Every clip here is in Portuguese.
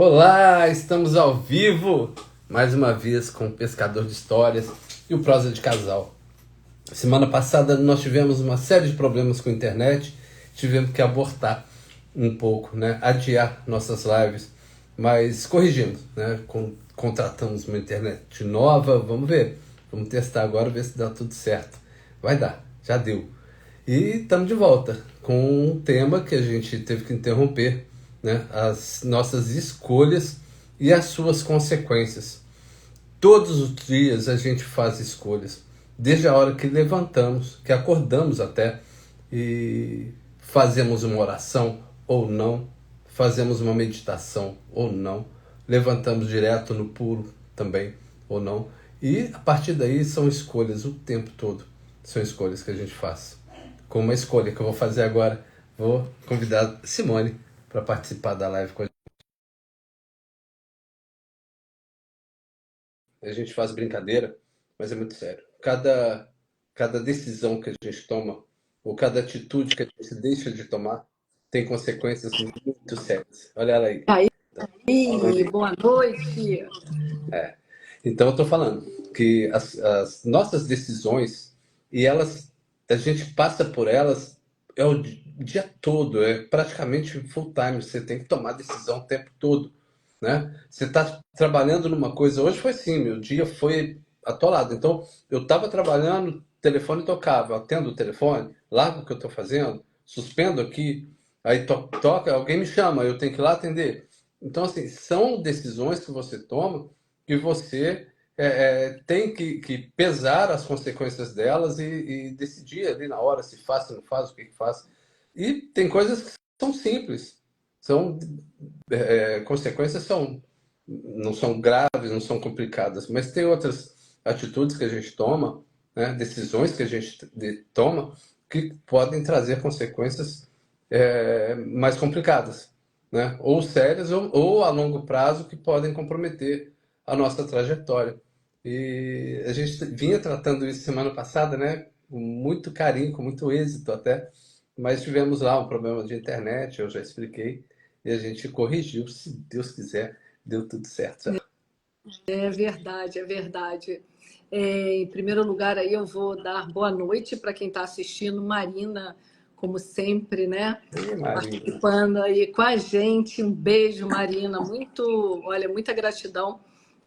Olá, estamos ao vivo, mais uma vez com o Pescador de Histórias e o Prosa de Casal. Semana passada nós tivemos uma série de problemas com a internet, tivemos que abortar um pouco, né? Adiar nossas lives, mas corrigimos, né? Contratamos uma internet nova, vamos ver, vamos testar agora, ver se dá tudo certo. Vai dar, já deu. E estamos de volta com um tema que a gente teve que interromper, né? As nossas escolhas e as suas consequências. Todos os dias a gente faz escolhas, desde a hora que levantamos, que acordamos até, e fazemos uma oração ou não, fazemos uma meditação ou não, levantamos direto no puro também ou não. E a partir daí são escolhas o tempo todo, são escolhas que a gente faz. Com uma escolha que eu vou fazer agora, vou convidar Simone para participar da live com a gente. A gente faz brincadeira, mas é muito sério. Cada decisão que a gente toma, ou cada atitude que a gente deixa de tomar, tem consequências muito sérias. Olha ela aí. Aí, boa noite. Então eu estou falando que as nossas decisões, e elas, a gente passa por elas é o dia todo, é praticamente full time, você tem que tomar decisão o tempo todo, né? Você está trabalhando numa coisa, hoje foi assim, meu dia foi atolado, então eu estava trabalhando, o telefone tocava, eu atendo o telefone, largo o que eu estou fazendo, suspendo aqui, aí toca, alguém me chama, eu tenho que ir lá atender. Então, assim, são decisões que você toma que você tem que pesar as consequências delas e decidir ali na hora se faz, se não faz, o que faz. E tem coisas que são simples, são consequências não são graves, não são complicadas, mas tem outras atitudes que a gente toma, né, decisões que a gente toma, que podem trazer consequências mais complicadas, né? Ou sérias ou a longo prazo que podem comprometer a nossa trajetória. E a gente vinha tratando isso semana passada, né? Com muito carinho, com muito êxito até, mas tivemos lá um problema de internet, eu já expliquei, e a gente corrigiu, se Deus quiser, deu tudo certo já. É verdade, é verdade. Em primeiro lugar, aí eu vou dar boa noite para quem está assistindo. Marina, como sempre, né? E Maria, Participando aí com a gente. Um beijo, Marina. Olha, muita gratidão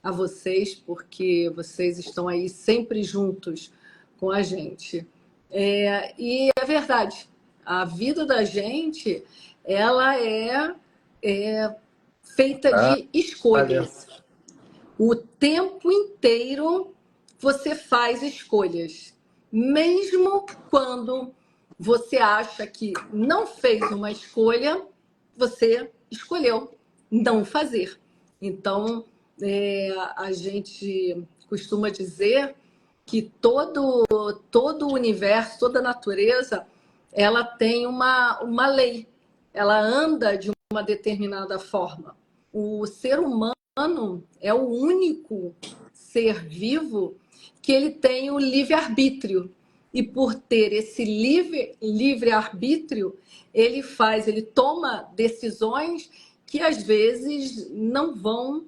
a vocês, porque vocês estão aí sempre juntos com a gente. E é verdade, a vida da gente, ela é feita de olha, escolhas. O tempo inteiro você faz escolhas. Mesmo quando você acha que não fez uma escolha, você escolheu não fazer. Então, a gente costuma dizer que todo o universo, toda a natureza, ela tem uma lei. Ela anda de uma determinada forma. O ser humano é o único ser vivo que ele tem o livre-arbítrio. E por ter esse livre-arbítrio, ele toma decisões que às vezes não vão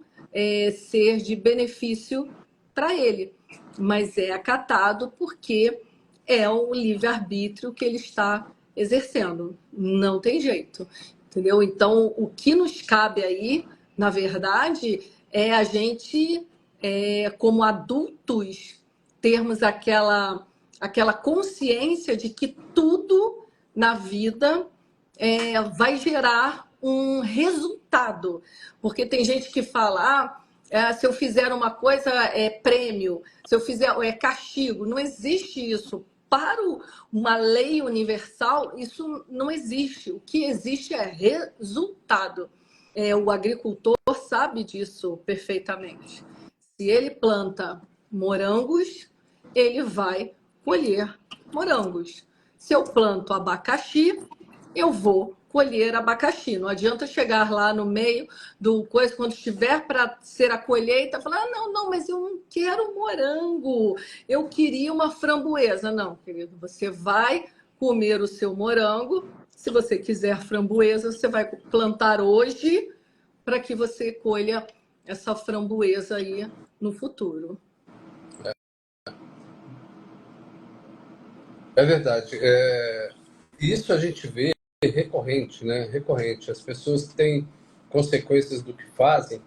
ser de benefício para ele, mas é acatado porque é o livre-arbítrio que ele está exercendo. Não tem jeito, entendeu? Então, o que nos cabe aí, na verdade, é a gente, como adultos, termos aquela consciência de que tudo na vida vai gerar um resultado. Porque tem gente que fala, se eu fizer uma coisa é prêmio, se eu fizer é castigo. Não existe isso. Para uma lei universal, isso não existe. O que existe é resultado. O agricultor sabe disso perfeitamente. Se ele planta morangos, ele vai colher morangos. Se eu planto abacaxi, eu vou colher abacaxi. Não adianta chegar lá no meio do coisa, quando estiver para ser a colheita, falar: não, não, mas eu não quero morango, eu queria uma framboesa. Não, querido, você vai comer o seu morango. Se você quiser framboesa, você vai plantar hoje, para que você colha essa framboesa aí no futuro. É verdade. Isso a gente vê recorrente, né? Recorrente. As pessoas têm consequências do que fazem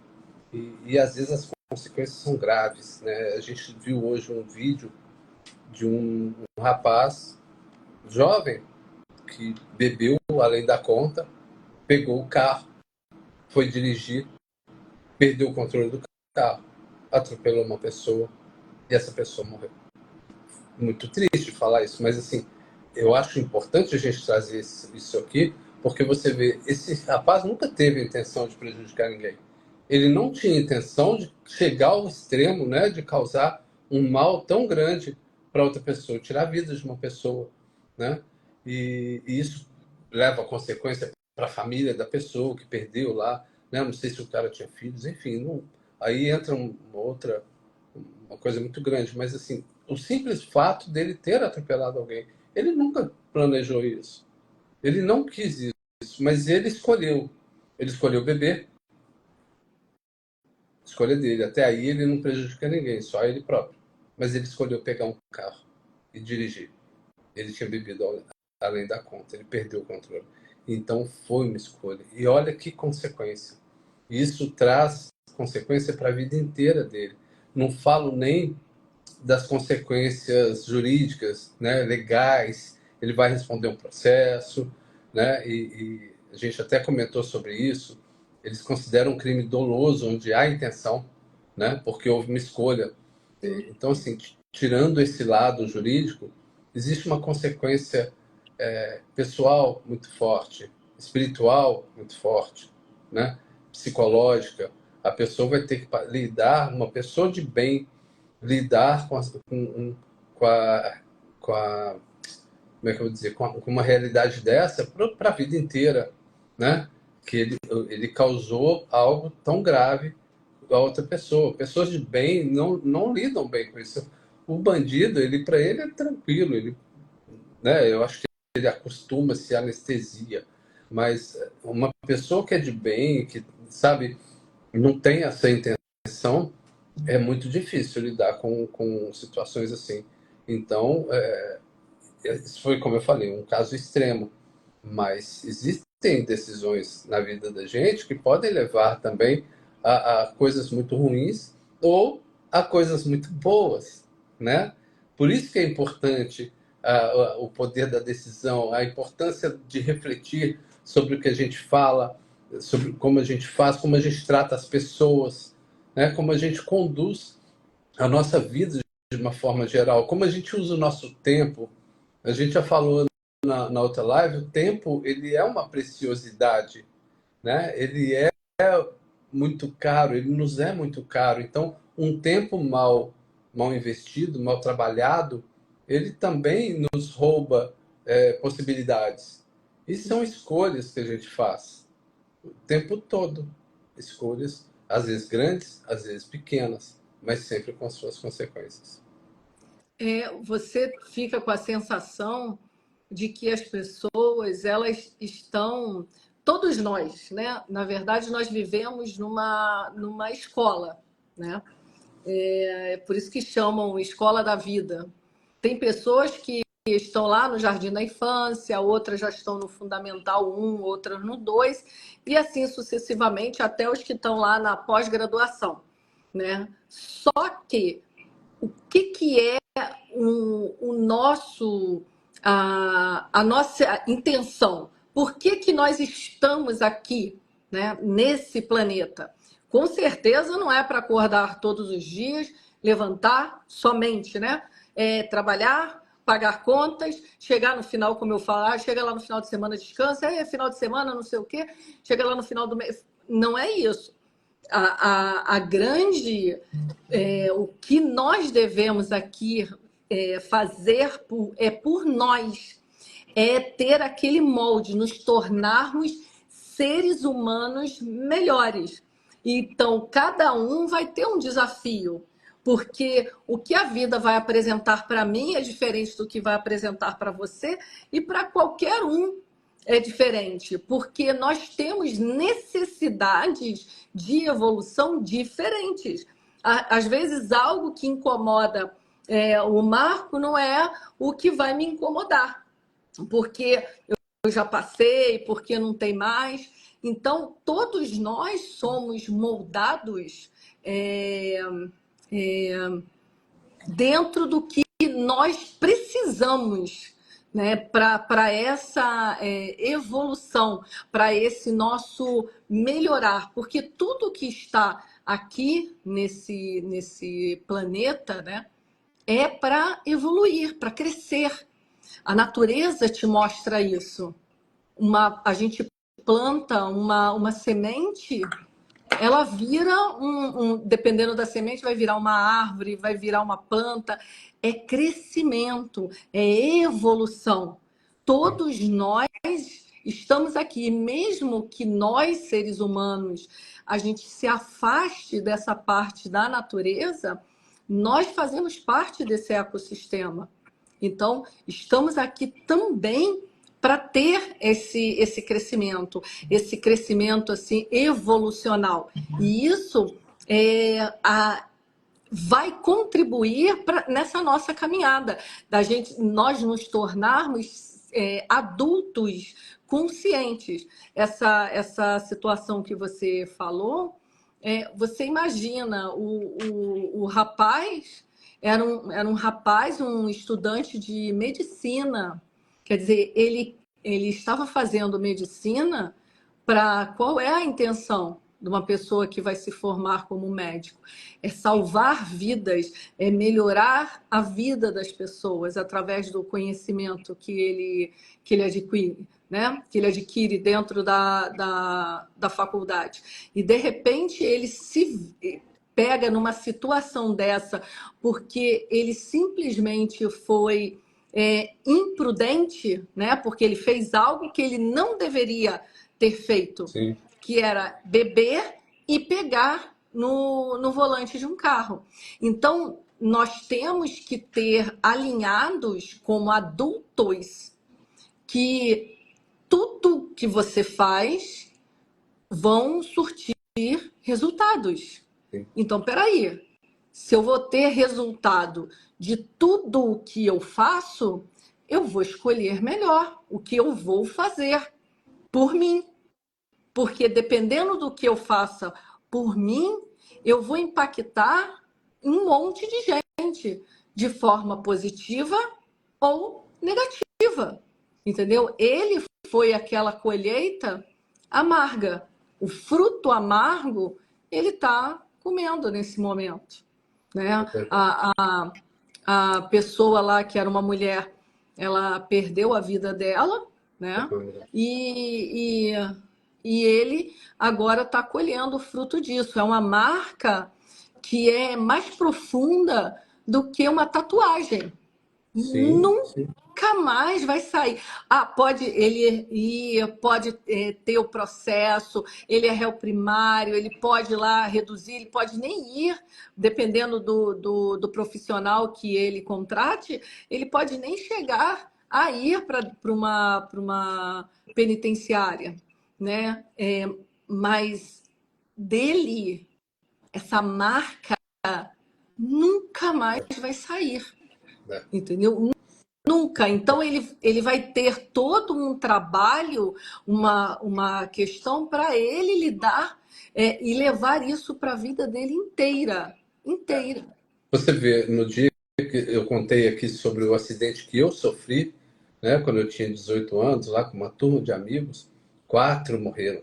e às vezes as consequências são graves, né? A gente viu hoje um vídeo de um rapaz jovem que bebeu além da conta, pegou o carro, foi dirigir, perdeu o controle do carro, atropelou uma pessoa e essa pessoa morreu. Muito triste falar isso, mas assim, eu acho importante a gente trazer isso aqui, porque você vê, esse rapaz nunca teve a intenção de prejudicar ninguém. Ele não tinha intenção de chegar ao extremo, né, de causar um mal tão grande para outra pessoa, tirar a vida de uma pessoa, né? E isso leva a consequência para a família da pessoa que perdeu lá, né? Não sei se o cara tinha filhos, enfim, não, aí entra uma coisa muito grande, mas assim, o simples fato dele ter atropelado alguém, ele nunca planejou isso. Ele não quis isso, mas ele escolheu. Ele escolheu beber, escolha dele. Até aí ele não prejudica ninguém, só ele próprio. Mas ele escolheu pegar um carro e dirigir. Ele tinha bebido além da conta, ele perdeu o controle. Então foi uma escolha. E olha que consequência. Isso traz consequência para a vida inteira dele. Não falo nem das consequências jurídicas, né, legais, ele vai responder um processo, né, e a gente até comentou sobre isso, eles consideram um crime doloso onde há intenção, né, porque houve uma escolha. Então, assim, tirando esse lado jurídico, existe uma consequência pessoal muito forte, espiritual muito forte, né, psicológica. A pessoa vai ter que lidar, uma pessoa de bem, lidar com a, com a como é que eu vou dizer, com uma realidade dessa para a vida inteira, né? Que ele causou algo tão grave a outra pessoa. Pessoas de bem não lidam bem com isso. O bandido, ele para ele é tranquilo, ele, né? Eu acho que ele acostuma-se à anestesia, mas uma pessoa que é de bem, que sabe, não tem essa intenção, é muito difícil lidar com situações assim. Então, isso foi, como eu falei, um caso extremo. Mas existem decisões na vida da gente que podem levar também a coisas muito ruins ou a coisas muito boas, né? Por isso que é importante o poder da decisão, a importância de refletir sobre o que a gente fala, sobre como a gente faz, como a gente trata as pessoas, né? Como a gente conduz a nossa vida de uma forma geral, como a gente usa o nosso tempo. A gente já falou na outra live, o tempo ele é uma preciosidade, né? Ele é muito caro, ele nos é muito caro. Então, um tempo mal investido, mal trabalhado, ele também nos rouba possibilidades. E são escolhas que a gente faz o tempo todo. Escolhas, às vezes grandes, às vezes pequenas, mas sempre com as suas consequências. Você fica com a sensação de que as pessoas elas estão, todos nós, né? Na verdade, nós vivemos numa escola, né? É por isso que chamam escola da vida. Tem pessoas que estão lá no jardim da infância, outras já estão no fundamental 1, outras no 2, e assim sucessivamente até os que estão lá na pós-graduação, né? Só que o que é o nosso, a nossa intenção? Por que nós estamos aqui, né, nesse planeta? Com certeza não é para acordar todos os dias, levantar somente, né? Trabalhar, pagar contas, chegar no final, como eu falar, chega lá no final de semana, descansa, final de semana, não sei o quê, chega lá no final do mês. Não é isso. A grande. O que nós devemos aqui fazer por nós, é ter aquele molde, nos tornarmos seres humanos melhores. Então, cada um vai ter um desafio, porque o que a vida vai apresentar para mim é diferente do que vai apresentar para você e para qualquer um. é diferente? Porque nós temos necessidades de evolução diferentes. Às vezes, algo que incomoda o Marco não é o que vai me incomodar, porque eu já passei, porque não tem mais. Então, todos nós somos moldados é, dentro do que nós precisamos, né, para essa evolução, para esse nosso melhorar, porque tudo que está aqui nesse planeta, né, é para evoluir, para crescer. A natureza te mostra isso. A gente planta uma semente, ela vira dependendo da semente, vai virar uma árvore, vai virar uma planta. É crescimento, é evolução. Todos nós estamos aqui, mesmo que nós, seres humanos, a gente se afaste dessa parte da natureza, nós fazemos parte desse ecossistema. Então, estamos aqui também para ter esse crescimento assim evolucional. E isso vai contribuir nessa nossa caminhada, nós nos tornarmos adultos conscientes. Essa situação que você falou, você imagina, o rapaz era um rapaz, um estudante de medicina. Quer dizer, ele estava fazendo medicina para... Qual é a intenção de uma pessoa que vai se formar como médico? É salvar vidas, é melhorar a vida das pessoas através do conhecimento que ele adquire, né? Que ele adquire dentro da faculdade. E, de repente, ele se pega numa situação dessa porque ele simplesmente foi imprudente, né? Porque ele fez algo que ele não deveria ter feito, Sim. que era beber e pegar no volante de um carro. Então, nós temos que ter alinhados como adultos que tudo que você faz vão surtir resultados. Sim. Então, peraí, se eu vou ter resultado de tudo o que eu faço, eu vou escolher melhor o que eu vou fazer por mim. Porque dependendo do que eu faça por mim, eu vou impactar um monte de gente de forma positiva ou negativa. Entendeu? Ele foi aquela colheita amarga. O fruto amargo, ele está comendo nesse momento. Né? A pessoa lá, que era uma mulher, ela perdeu a vida dela, né? E ele agora está colhendo o fruto disso. É uma marca que é mais profunda do que uma tatuagem. Sim, sim. Nunca mais vai sair. Pode ter o processo, ele é réu primário, ele pode ir lá reduzir, ele pode nem ir, dependendo do profissional que ele contrate, ele pode nem chegar a ir para uma penitenciária, né? Mas dele, essa marca nunca mais vai sair, entendeu? Nunca. Então, ele vai ter todo um trabalho, uma questão para ele lidar e levar isso para a vida dele inteira. Inteira. Você vê, no dia que eu contei aqui sobre o acidente que eu sofri, né, quando eu tinha 18 anos, lá com uma turma de amigos, 4 morreram.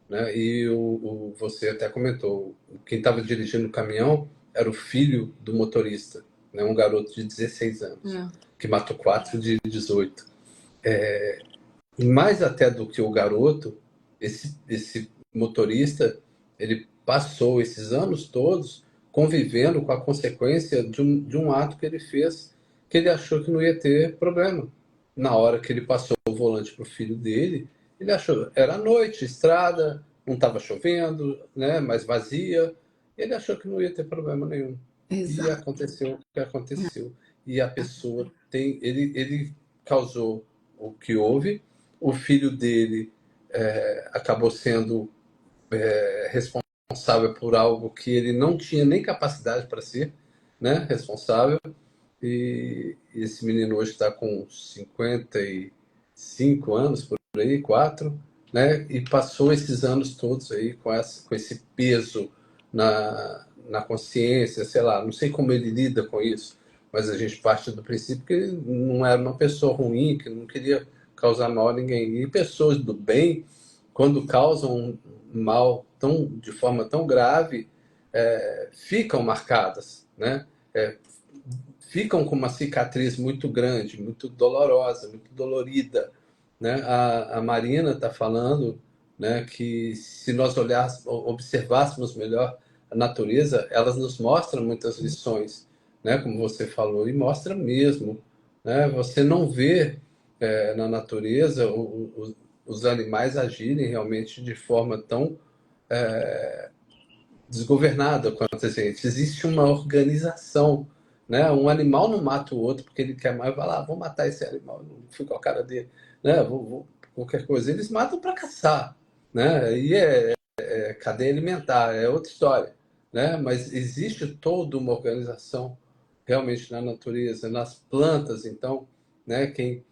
Né? E você até comentou, quem estava dirigindo o caminhão era o filho do motorista, né, um garoto de 16 anos, que matou 4 de 18. E mais até do que o garoto, esse motorista, ele passou esses anos todos convivendo com a consequência de um ato que ele fez, que ele achou que não ia ter problema. Na hora que ele passou o volante para o filho dele, ele achou, era noite, estrada, não estava chovendo, né, mas vazia, ele achou que não ia ter problema nenhum. Exato. E aconteceu o que aconteceu. E a pessoa ele causou o que houve, o filho dele acabou sendo responsável por algo que ele não tinha nem capacidade para ser, né, responsável. E esse menino hoje está com 55 anos, por aí, 4, né? E passou esses anos todos aí com esse peso na consciência, sei lá, não sei como ele lida com isso, mas a gente parte do princípio que ele não era uma pessoa ruim, que não queria causar mal a ninguém. E pessoas do bem, quando causam mal de forma tão grave, ficam marcadas, né? Ficam com uma cicatriz muito grande, muito dolorosa, muito dolorida, né? A Marina está falando, né, que se nós observássemos melhor a natureza, elas nos mostram muitas lições, né, como você falou, e mostra mesmo, né? Você não vê na natureza os animais agirem realmente de forma tão desgovernada quanto a gente. Existe uma organização, né? Um animal não mata o outro porque ele quer mais, vai lá, vou matar esse animal, não fico com a cara dele, né? Qualquer coisa. Eles matam para caçar, né? E cadeia alimentar, é outra história, né? Mas existe toda uma organização realmente na natureza, nas plantas, então, né? Quem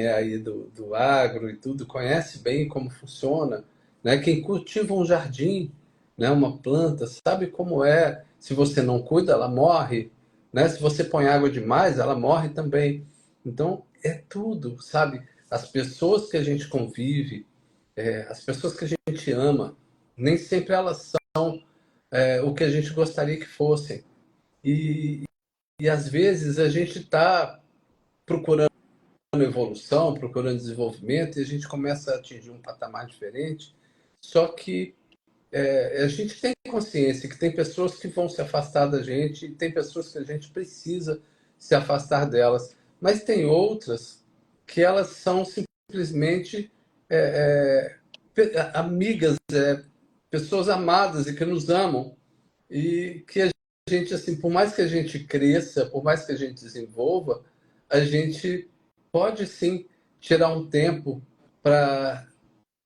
é aí do agro e tudo conhece bem como funciona, né? Quem cultiva um jardim, né? Uma planta, sabe como é. Se você não cuida, ela morre, né? Se você põe água demais, ela morre também. Então, é tudo, sabe? As pessoas que a gente convive, as pessoas que a gente ama, nem sempre elas são o que a gente gostaria que fossem. E, e às vezes a gente está procurando evolução, procurando desenvolvimento, e a gente começa a atingir um patamar diferente. Só que a gente tem consciência que tem pessoas que vão se afastar da gente, e tem pessoas que a gente precisa se afastar delas, mas tem outras que elas são simplesmente amigas, pessoas amadas e que nos amam, e que a gente, assim, por mais que a gente cresça, por mais que a gente desenvolva, a gente pode sim tirar um tempo para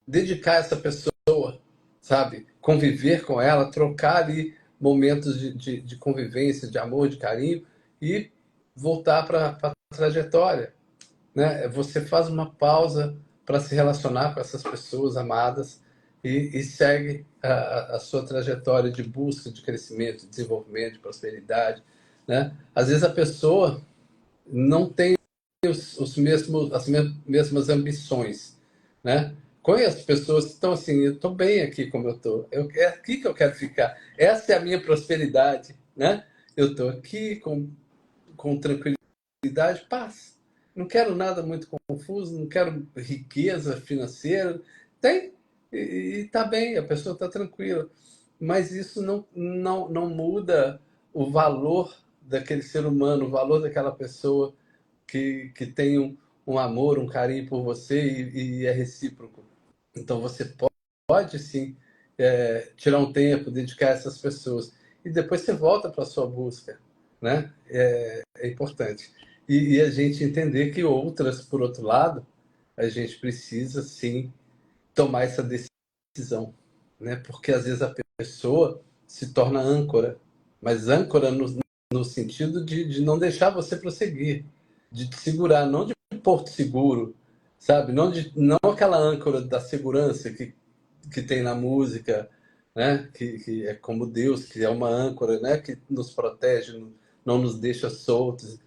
dedicar essa pessoa, sabe? Conviver com ela, trocar ali momentos de convivência, de amor, de carinho, e voltar para a trajetória, né? Você faz uma pausa para se relacionar com essas pessoas amadas e segue a sua trajetória de busca, de crescimento, de desenvolvimento, de prosperidade, né? Às vezes a pessoa não tem as mesmas ambições, né? Conheço pessoas que estão assim, eu estou bem aqui como eu estou, é aqui que eu quero ficar, essa é a minha prosperidade, né? Eu estou aqui com tranquilidade, paz. Não quero nada muito confuso, não quero riqueza financeira. Tem, e está bem, a pessoa está tranquila. Mas isso não muda o valor daquele ser humano, o valor daquela pessoa que tem um amor, um carinho por você e é recíproco. Então você pode sim tirar um tempo, dedicar a essas pessoas e depois você volta para a sua busca, né? É importante. E a gente entender que outras, por outro lado, a gente precisa sim tomar essa decisão, né? Porque às vezes a pessoa se torna âncora, mas âncora no sentido de não deixar você prosseguir, de te segurar, não de porto seguro, sabe? Não aquela âncora da segurança que tem na música, né? Que é como Deus, que é uma âncora, né? Que nos protege, não nos deixa soltos,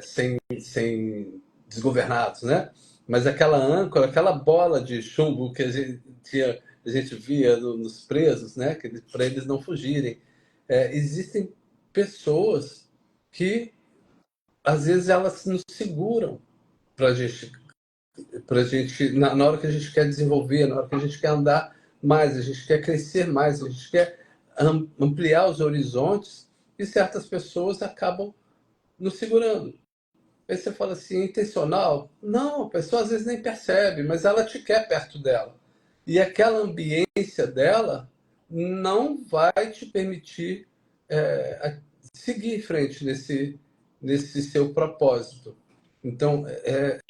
sem desgovernados, né? Mas aquela âncora, aquela bola de chumbo que a gente via nos presos, né? Para eles não fugirem. Existem pessoas que às vezes elas nos seguram para gente na hora que a gente quer desenvolver, na hora que a gente quer andar mais, a gente quer crescer mais, a gente quer ampliar os horizontes, e certas pessoas acabam nos segurando. Aí você fala assim, é intencional? Não, a pessoa às vezes nem percebe, mas ela te quer perto dela. E aquela ambiência dela não vai te permitir seguir em frente nesse seu propósito. Então,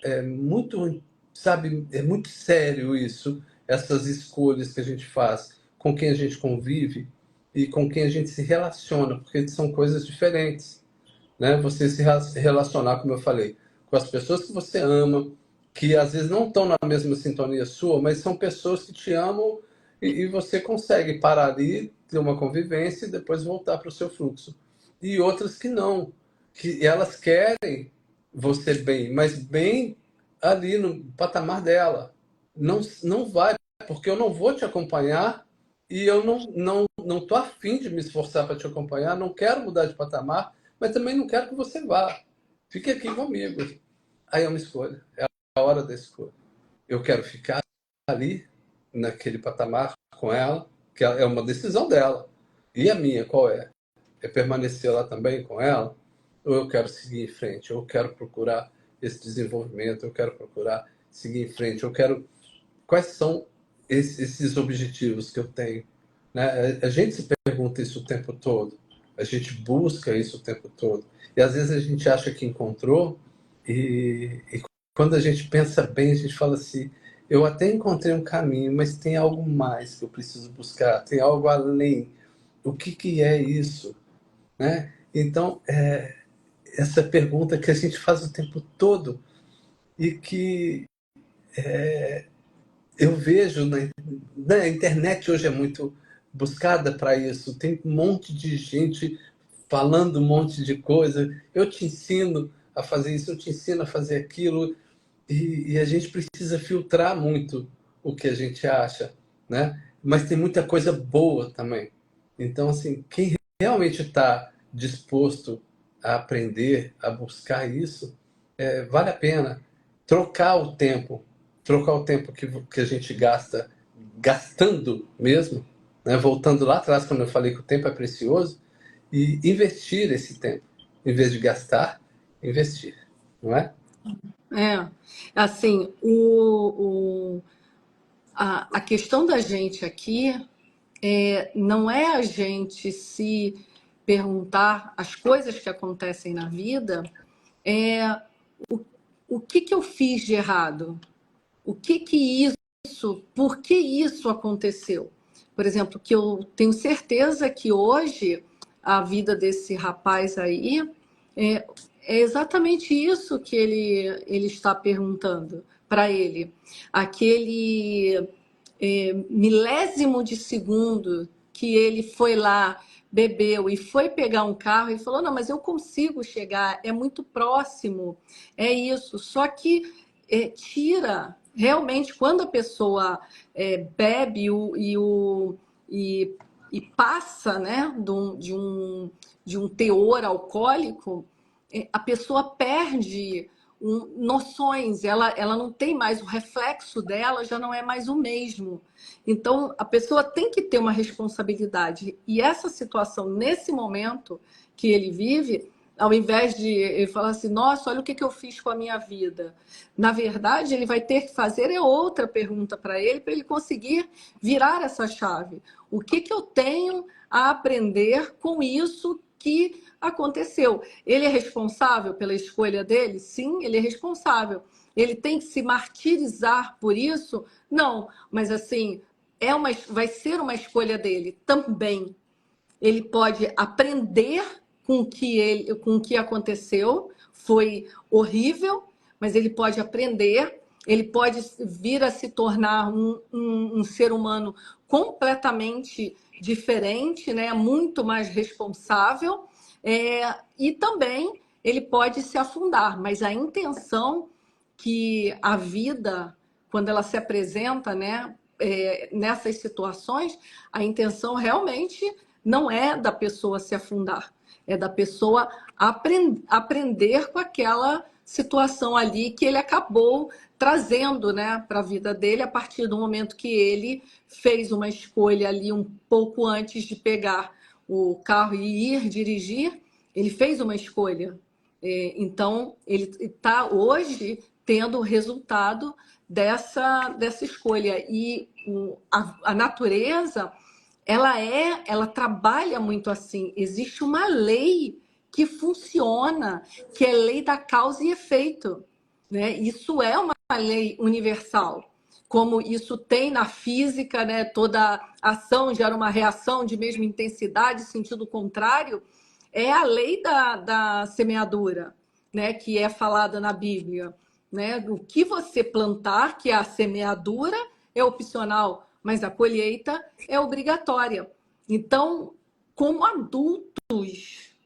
é muito, sabe, é muito sério isso, essas escolhas que a gente faz, com quem a gente convive e com quem a gente se relaciona, porque são coisas diferentes, né? Você se relacionar, como eu falei, com as pessoas que você ama, que às vezes não estão na mesma sintonia sua, mas são pessoas que te amam e você consegue parar ali, ter uma convivência e depois voltar para o seu fluxo. E outras que não, que elas querem você bem, mas bem ali no patamar dela. Não, não vai, porque eu não vou te acompanhar e eu não tô afim de me esforçar para te acompanhar, não quero mudar de patamar, mas também não quero que você vá. Fique aqui comigo. Aí é uma escolha, é a hora da escolha. Eu quero ficar ali, naquele patamar com ela, que é uma decisão dela. E a minha, qual é? É permanecer lá também com ela? Ou eu quero seguir em frente? Ou eu quero procurar esse desenvolvimento? Eu quero procurar seguir em frente? Eu quero... Quais são esses objetivos que eu tenho? Né? A gente se pergunta isso o tempo todo. A gente busca isso o tempo todo. E às vezes a gente acha que encontrou e quando a gente pensa bem, a gente fala assim, eu até encontrei um caminho, mas tem algo mais que eu preciso buscar, tem algo além. O que, que é isso? Né? Então, essa pergunta que a gente faz o tempo todo e que eu vejo na internet hoje é muito buscada para isso. Tem um monte de gente falando um monte de coisa. Eu te ensino a fazer isso, eu te ensino a fazer aquilo. E a gente precisa filtrar muito o que a gente acha, né? Mas tem muita coisa boa também. Então, assim, quem realmente está disposto a aprender, a buscar isso, vale a pena trocar o tempo que a gente gasta, gastando mesmo, né? Voltando lá atrás, quando eu falei que o tempo é precioso, e investir esse tempo. Em vez de gastar, investir, não é? É, assim, a questão da gente aqui não é a gente se perguntar as coisas que acontecem na vida, é o que que eu fiz de errado? O que que isso, por que isso aconteceu? Por exemplo, que eu tenho certeza que hoje a vida desse rapaz aí é, é exatamente isso que ele está perguntando para ele. Aquele milésimo de segundo que ele foi lá, bebeu e foi pegar um carro e falou: Não, mas eu consigo chegar, é muito próximo, é isso. Só que tira, realmente, quando a pessoa bebe e, e passa, né, de um teor alcoólico, a pessoa perde noções, ela não tem mais, o reflexo dela já não é mais o mesmo. Então, a pessoa tem que ter uma responsabilidade. E essa situação, nesse momento que ele vive, ao invés de ele falar assim, nossa, olha o que eu fiz com a minha vida. Na verdade, ele vai ter que fazer outra pergunta para ele conseguir virar essa chave. O que eu tenho a aprender com isso que aconteceu? Ele é responsável pela escolha dele? Sim, ele é responsável. Ele tem que se martirizar por isso? Não, mas assim, vai ser uma escolha dele também. Ele pode aprender com o que aconteceu, foi horrível, mas ele pode aprender, ele pode vir a se tornar um ser humano completamente diferente, né? Muito mais responsável, e também ele pode se afundar, mas a intenção que a vida, quando ela se apresenta, né, nessas situações, a intenção realmente não é da pessoa se afundar, é da pessoa aprender com aquela situação ali que ele acabou trazendo, né, para a vida dele a partir do momento que ele fez uma escolha ali um pouco antes de pegar o carro e ir dirigir, ele fez uma escolha. Então, ele está hoje tendo o resultado dessa escolha. E a natureza ela trabalha muito assim. Existe uma lei que funciona, que é lei da causa e efeito, né? Isso é uma lei universal. Como isso tem na física, né? Toda ação gera uma reação de mesma intensidade, sentido contrário, é a lei da semeadura, né? Que é falada na Bíblia, né? O que você plantar, que é a semeadura, é opcional, mas a colheita é obrigatória. Então, como adultos,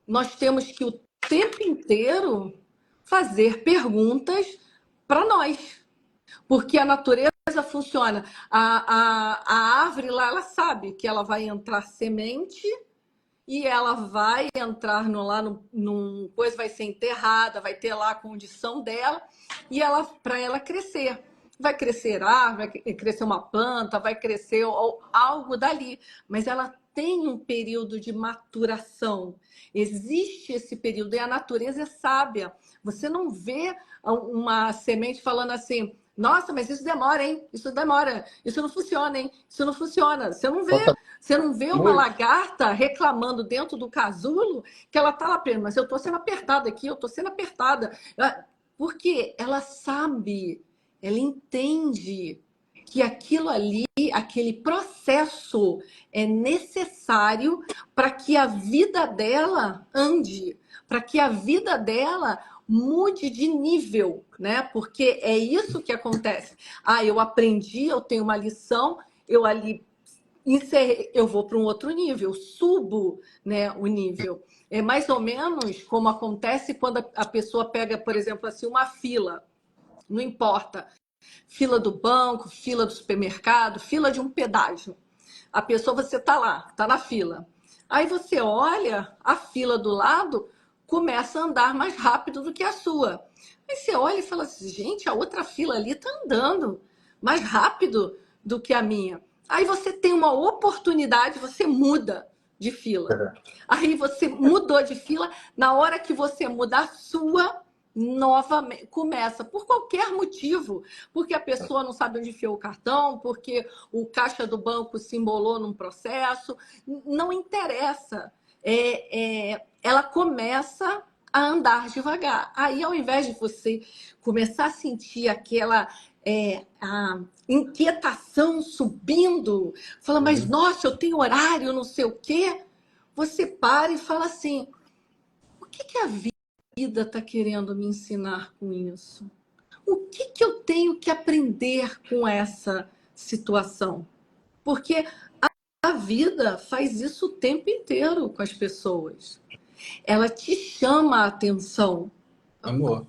nós temos que o tempo inteiro fazer perguntas para nós, porque a natureza funciona. A árvore lá, ela sabe que ela vai entrar semente e ela vai entrar lá num coisa, vai ser enterrada, vai ter lá a condição dela, e ela para ela crescer. Vai crescer árvore, vai crescer uma planta, vai crescer algo dali, mas ela tem um período de maturação. Existe esse período e a natureza é sábia. Você não vê uma semente falando assim: nossa, mas isso demora, hein? Isso demora. Isso não funciona, hein? Isso não funciona. Falta Você não vê uma muito. lagarta reclamando dentro do casulo que ela está lá presa, mas eu estou sendo apertada aqui, eu estou sendo apertada. Porque ela sabe, ela entende que aquilo ali, aquele processo é necessário para que a vida dela ande, para que a vida dela mude de nível, né? Porque é isso que acontece. Ah, eu aprendi, eu tenho uma lição, eu ali eu vou para um outro nível, subo, né, o nível. É mais ou menos como acontece quando a pessoa pega, por exemplo, assim, uma fila, não importa, fila do banco, fila do supermercado, fila de um pedágio. A pessoa, você está lá, está na fila. Aí você olha, a fila do lado começa a andar mais rápido do que a sua. Aí você olha e fala assim, gente, a outra fila ali está andando mais rápido do que a minha. Aí você tem uma oportunidade, você muda de fila. Aí você mudou de fila, na hora que você muda a sua, novamente começa por qualquer motivo, porque a pessoa não sabe onde enfiou o cartão, porque o caixa do banco se embolou num processo, não interessa. Ela começa a andar devagar. Aí, ao invés de você começar a sentir aquela a inquietação subindo, fala, mas Uhum. nossa, eu tenho horário, não sei o quê, você para e fala assim, o que a vida está querendo me ensinar com isso? O que eu tenho que aprender com essa situação? Porque a vida faz isso o tempo inteiro com as pessoas. Ela te chama a atenção. Amor,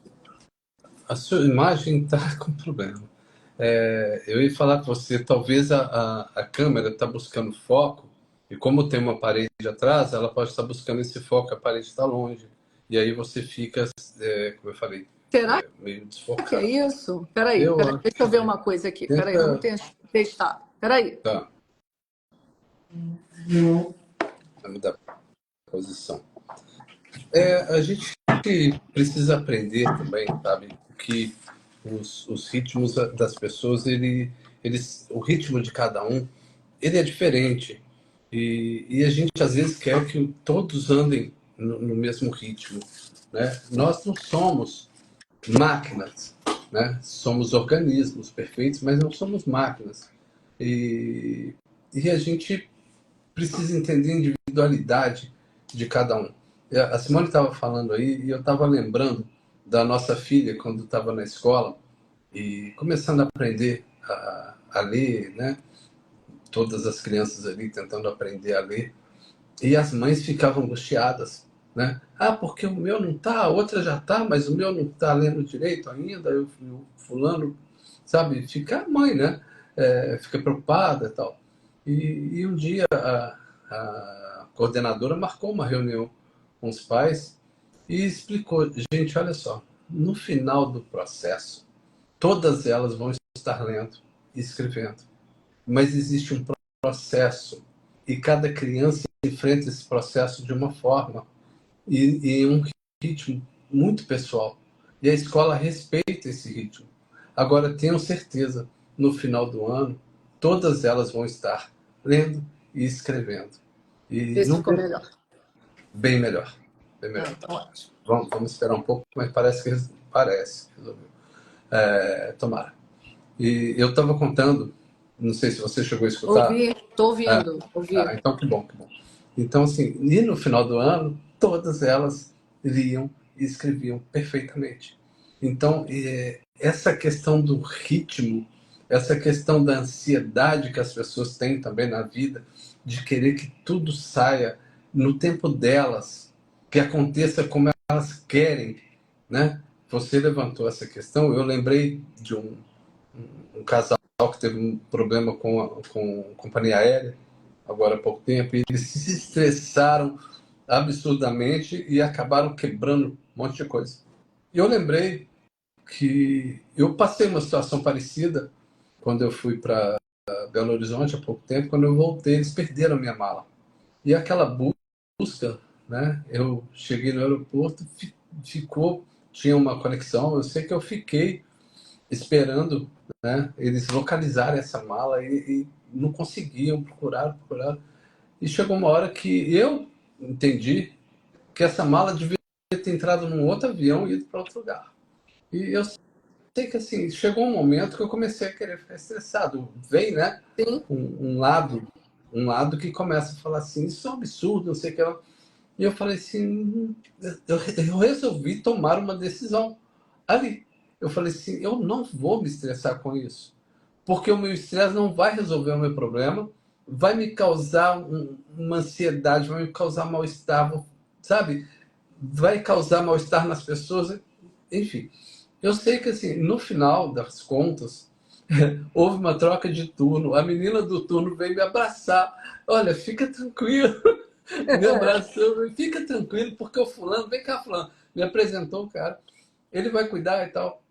a sua imagem está com problema. Eu ia falar com você, talvez a câmera está buscando foco, e como tem uma parede atrás, ela pode estar buscando esse foco, a parede está longe. E aí você fica, como eu falei, Será meio que é desfocado. isso? Peraí, Eu acho deixa eu que ver uma coisa aqui. Peraí, vamos tenta. testar. Peraí. Tá, vai mudar a posição. A gente precisa aprender também, sabe, que os ritmos das pessoas, o ritmo de cada um, ele é diferente. E a gente às vezes quer que todos andem no mesmo ritmo, né? Nós não somos máquinas, né? Somos organismos perfeitos, mas não somos máquinas. E, e a gente precisa entender a individualidade de cada um. A Simone estava falando aí e eu estava lembrando da nossa filha quando estava na escola e começando a aprender a ler, né? Todas as crianças ali tentando aprender a ler e as mães ficavam angustiadas, né? Ah, porque o meu não tá, a outra já tá, mas o meu não tá lendo direito ainda, o fulano, sabe? Fica a mãe, né? Fica preocupada e tal. E um dia a coordenadora marcou uma reunião com os pais e explicou, gente, olha só, no final do processo, todas elas vão estar lendo e escrevendo, mas existe um processo e cada criança enfrenta esse processo de uma forma e em um ritmo muito pessoal. E a escola respeita esse ritmo. Agora, tenham certeza, no final do ano, todas elas vão estar lendo e escrevendo. E Vê se não ficou tem melhor. bem melhor. bem Ah, melhor. então ótimo. Vamos esperar um pouco, mas parece que resolveu. Tomara. E eu estava contando, não sei se você chegou a escutar. Ouvi, estou ouvindo, ouvi. Então que bom, que bom. Então, assim, e no final do ano, todas elas liam e escreviam perfeitamente. Então, essa questão do ritmo, essa questão da ansiedade que as pessoas têm também na vida, de querer que tudo saia no tempo delas, que aconteça como elas querem, né? Você levantou essa questão, eu lembrei de um casal que teve um problema com a companhia aérea, agora há pouco tempo, e eles se estressaram absurdamente e acabaram quebrando um monte de coisa. E eu lembrei que eu passei uma situação parecida quando eu fui para Belo Horizonte há pouco tempo. Quando eu voltei, eles perderam a minha mala. E aquela busca, né? Eu cheguei no aeroporto, tinha uma conexão. Eu sei que eu fiquei esperando, né, eles localizarem essa mala e não conseguiam, procuraram. E chegou uma hora que eu entendi que essa mala devia ter entrado num outro avião e ido para outro lugar. E eu sei que assim, chegou um momento que eu comecei a querer ficar estressado. Vem, né, Sim, um lado que começa a falar assim, isso é um absurdo, não sei o que lá. E eu falei assim, eu resolvi tomar uma decisão ali. Eu falei assim, eu não vou me estressar com isso, porque o meu estresse não vai resolver o meu problema, vai me causar uma ansiedade, vai me causar mal-estar, sabe? Vai causar mal-estar nas pessoas, enfim. Eu sei que, assim, no final das contas, houve uma troca de turno. A menina do turno veio me abraçar. Olha, fica tranquilo. Me abraçou, fica tranquilo, porque o fulano, vem cá, fulano, me apresentou o cara. Ele vai cuidar e tal.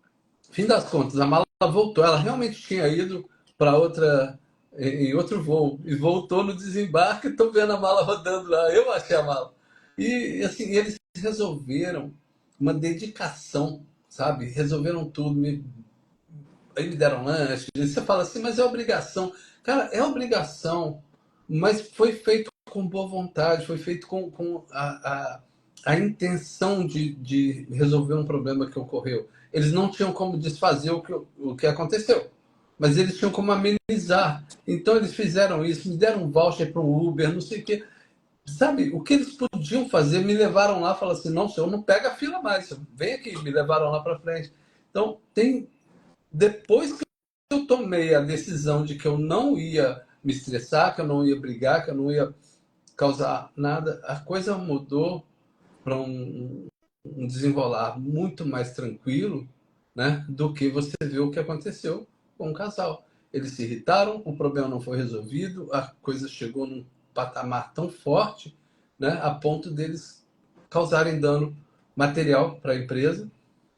Fim das contas, a mala voltou. Ela realmente tinha ido para em outro voo e voltou no desembarque. Estou vendo a mala rodando lá. Eu achei a mala. E assim, eles resolveram uma dedicação, sabe? Resolveram tudo. Aí me deram lanche. Você fala assim, mas é obrigação. Cara, é obrigação, mas foi feito com boa vontade, foi feito com a intenção de resolver um problema que ocorreu. Eles não tinham como desfazer o que aconteceu, mas eles tinham como amenizar. Então eles fizeram isso, me deram um voucher para um Uber, não sei o quê. Sabe, o que eles podiam fazer, me levaram lá, falaram assim, não, senhor, não pega a fila mais, vem aqui, me levaram lá para frente. Então, depois que eu tomei a decisão de que eu não ia me estressar, que eu não ia brigar, que eu não ia causar nada, a coisa mudou para um desenrolar muito mais tranquilo, né, do que você viu o que aconteceu com o casal. Eles se irritaram, o problema não foi resolvido, a coisa chegou num patamar tão forte, né, a ponto deles causarem dano material para a empresa,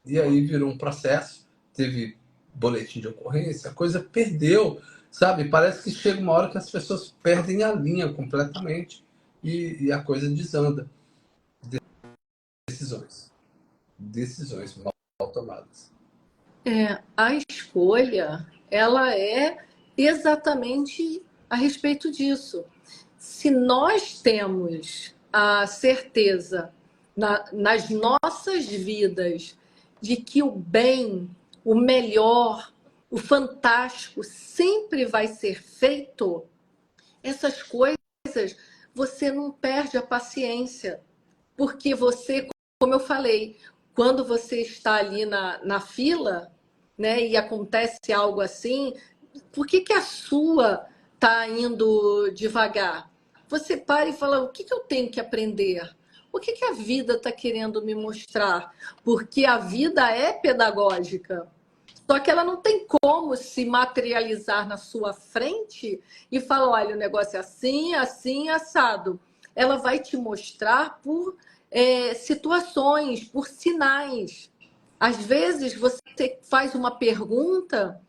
e aí virou um processo, teve boletim de ocorrência, a coisa perdeu, sabe? Parece que chega uma hora que as pessoas perdem a linha completamente e a coisa desanda. Decisões. Decisões mal tomadas. a escolha, ela é exatamente a respeito disso. Se nós temos a certeza nas nossas vidas de que o bem, o melhor, o fantástico sempre vai ser feito, essas coisas você não perde a paciência, porque você, como eu falei, quando você está ali na fila, né, e acontece algo assim, por que a sua está indo devagar? Você para e fala, o que eu tenho que aprender? O que a vida está querendo me mostrar? Porque a vida é pedagógica. Só que ela não tem como se materializar na sua frente e falar, olha, o negócio é assim, assim, assado. Ela vai te mostrar por situações, por sinais. Às vezes você faz uma pergunta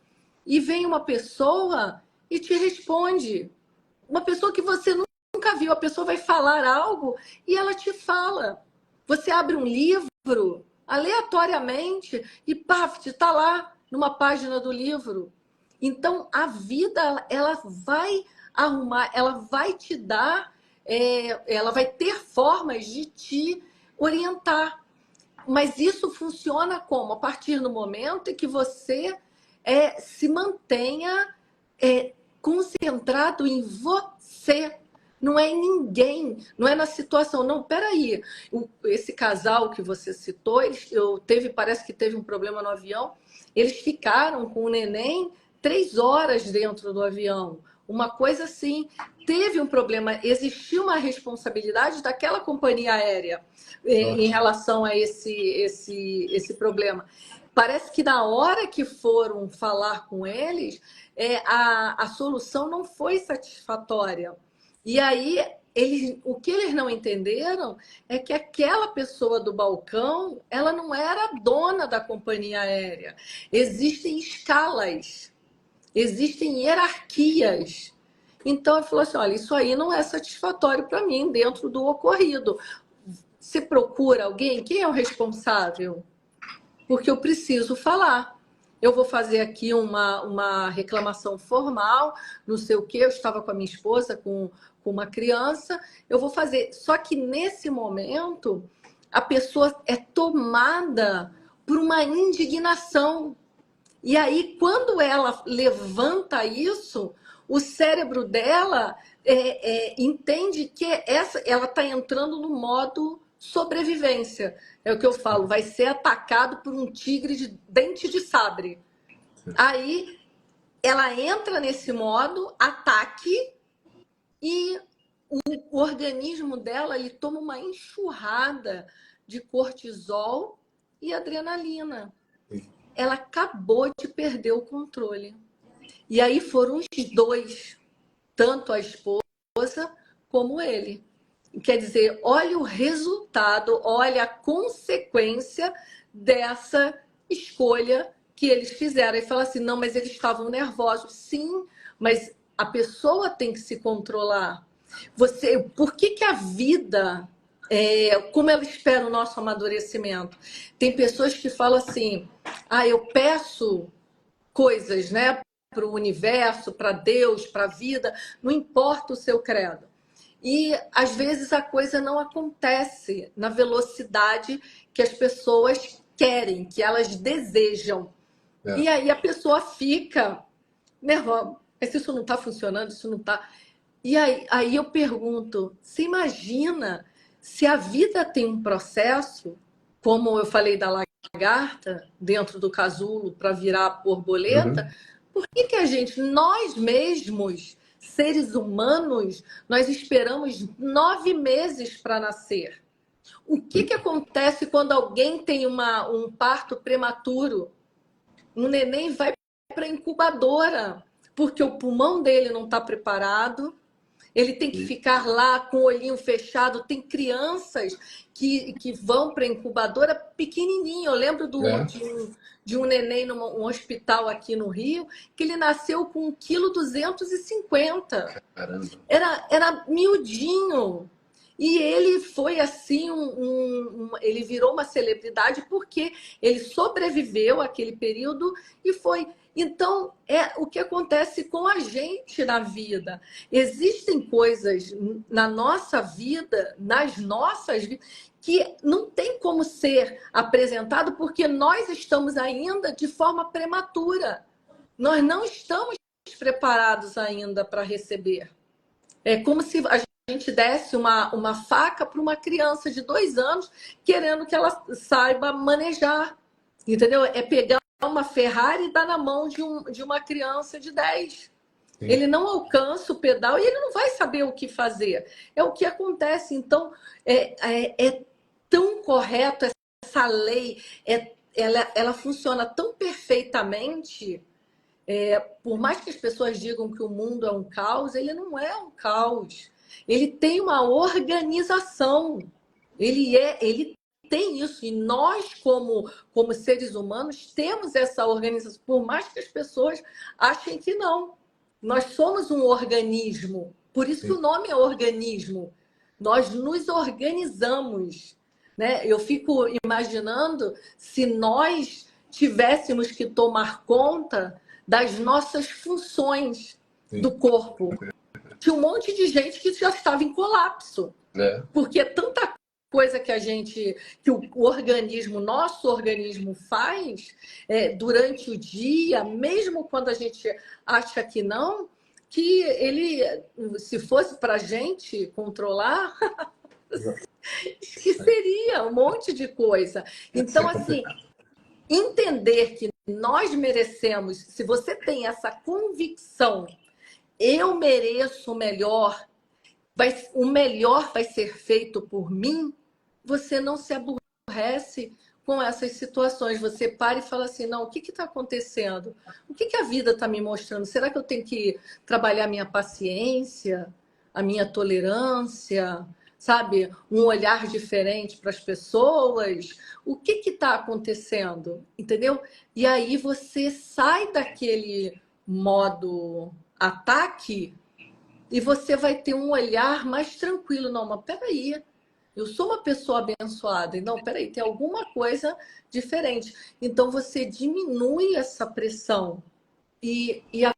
e vem uma pessoa e te responde. Uma pessoa que você nunca viu, a pessoa vai falar algo e ela te fala. Você abre um livro aleatoriamente e paf, está lá numa página do livro. Então a vida ela vai arrumar, ela vai te dar, ela vai ter formas de te orientar. Mas isso funciona como? A partir do momento em que você se mantenha concentrado em você. Não é em ninguém, não é na situação. Não, peraí. Esse casal que você citou, parece que teve um problema no avião. Eles ficaram com o neném 3 horas dentro do avião. Uma coisa assim, teve um problema, existiu uma responsabilidade daquela companhia aérea em Nossa. relação a esse problema. Parece que na hora que foram falar com eles, a solução não foi satisfatória. E aí, o que eles não entenderam é que aquela pessoa do balcão, ela não era dona da companhia aérea. Existem escalas, existem hierarquias. Então, ele falou assim, olha, isso aí não é satisfatório para mim dentro do ocorrido. Você procura alguém? Quem é o responsável? Porque eu preciso falar. Eu vou fazer aqui uma reclamação formal, não sei o quê. Eu estava com a minha esposa, com uma criança. Eu vou fazer. Só que nesse momento, a pessoa é tomada por uma indignação. E aí, quando ela levanta isso, o cérebro dela entende que ela está entrando no modo sobrevivência. É o que eu falo, vai ser atacado por um tigre de dente de sabre. Aí ela entra nesse modo ataque e o organismo dela ele toma uma enxurrada de cortisol e adrenalina. Ela acabou de perder o controle. E aí foram os dois, tanto a esposa como ele. Quer dizer, olha o resultado, olha a consequência dessa escolha que eles fizeram. E fala assim, não, mas eles estavam nervosos. Sim, mas a pessoa tem que se controlar. Por que a vida, como ela espera o nosso amadurecimento? Tem pessoas que falam assim, eu peço coisas, né, para o universo, para Deus, para a vida, não importa o seu credo. E às vezes a coisa não acontece na velocidade que as pessoas querem, que elas desejam. E aí a pessoa fica nervosa. Mas isso não está funcionando, isso não está. E aí eu pergunto: você imagina se a vida tem um processo, como eu falei da lagarta, dentro do casulo para virar borboleta, por que a gente, nós mesmos, seres humanos, nós esperamos 9 meses para nascer? O que acontece quando alguém tem um parto prematuro? Um neném vai para a incubadora, porque o pulmão dele não está preparado, ele tem que ficar lá com o olhinho fechado. Tem crianças que vão para a incubadora pequenininho. Eu lembro de um neném num hospital aqui no Rio, que ele nasceu com 1,250 kg. Caramba. Era miudinho. E ele foi assim, ele virou uma celebridade porque ele sobreviveu àquele período e foi. Então, é o que acontece com a gente na vida. Existem coisas na nossa vida, nas nossas vidas, que não tem como ser apresentado porque nós estamos ainda de forma prematura. Nós não estamos preparados ainda para receber. É como se a gente desse uma faca para uma criança de 2 anos, querendo que ela saiba manejar. Entendeu? É pegar uma Ferrari e dar na mão de uma criança de 10. Sim. Ele não alcança o pedal e ele não vai saber o que fazer. É o que acontece. Então, é tão correto essa lei, ela funciona tão perfeitamente. Por mais que as pessoas digam que o mundo é um caos, ele não é um caos. Ele tem uma organização. Ele tem isso. E nós, como seres humanos, temos essa organização. Por mais que as pessoas achem que não. Nós somos um organismo. Por isso que o nome é organismo. Nós nos organizamos. Né? Eu fico imaginando se nós tivéssemos que tomar conta das nossas funções do corpo. Tinha um monte de gente que já estava em colapso. Porque é tanta coisa que o organismo, nosso organismo faz durante o dia, mesmo quando a gente acha que não, que ele, se fosse para a gente controlar, esqueceria um monte de coisa. Isso Então, é assim, complicado. entender que nós merecemos, se você tem essa convicção, eu mereço o melhor vai ser feito por mim, você não se aborrece com essas situações. Você para e fala assim: não, o que está acontecendo? O que a vida está me mostrando? Será que eu tenho que trabalhar a minha paciência, a minha tolerância? Sabe, um olhar diferente para as pessoas? O que está acontecendo? Entendeu? E aí você sai daquele modo ataque e você vai ter um olhar mais tranquilo. Não, mas peraí, eu sou uma pessoa abençoada. E não, peraí, tem alguma coisa diferente. Então você diminui essa pressão e a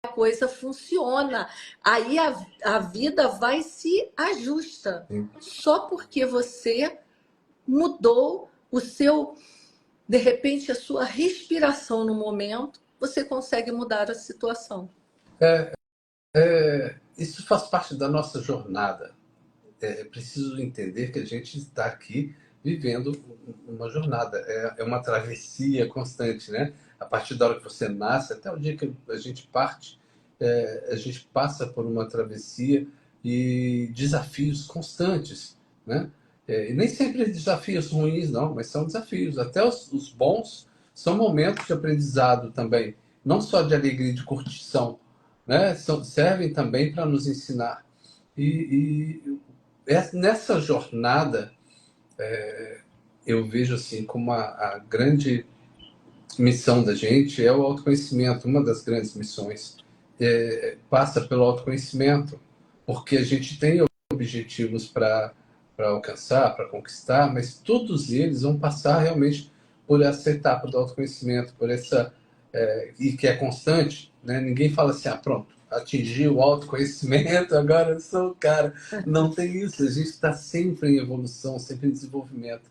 coisa funciona. Aí a vida vai se ajusta. Só porque você mudou o seu, de repente, a sua respiração no momento, você consegue mudar a situação. Isso faz parte da nossa jornada. É preciso entender que a gente está aqui vivendo uma jornada, é uma travessia constante, né? A partir da hora que você nasce até o dia que a gente parte, a gente passa por uma travessia e desafios constantes, né? E nem sempre desafios ruins, não, mas são desafios. Até os bons são momentos de aprendizado também, não só de alegria e de curtição, né? Servem também para nos ensinar. Nessa jornada, eu vejo assim como a grande missão da gente é o autoconhecimento. Uma das grandes missões passa pelo autoconhecimento, porque a gente tem objetivos para alcançar, para conquistar, mas todos eles vão passar realmente por essa etapa do autoconhecimento, por essa e que é constante, né? Ninguém fala assim, pronto, atingi o autoconhecimento, agora eu sou o cara. Não tem isso, a gente está sempre em evolução, sempre em desenvolvimento.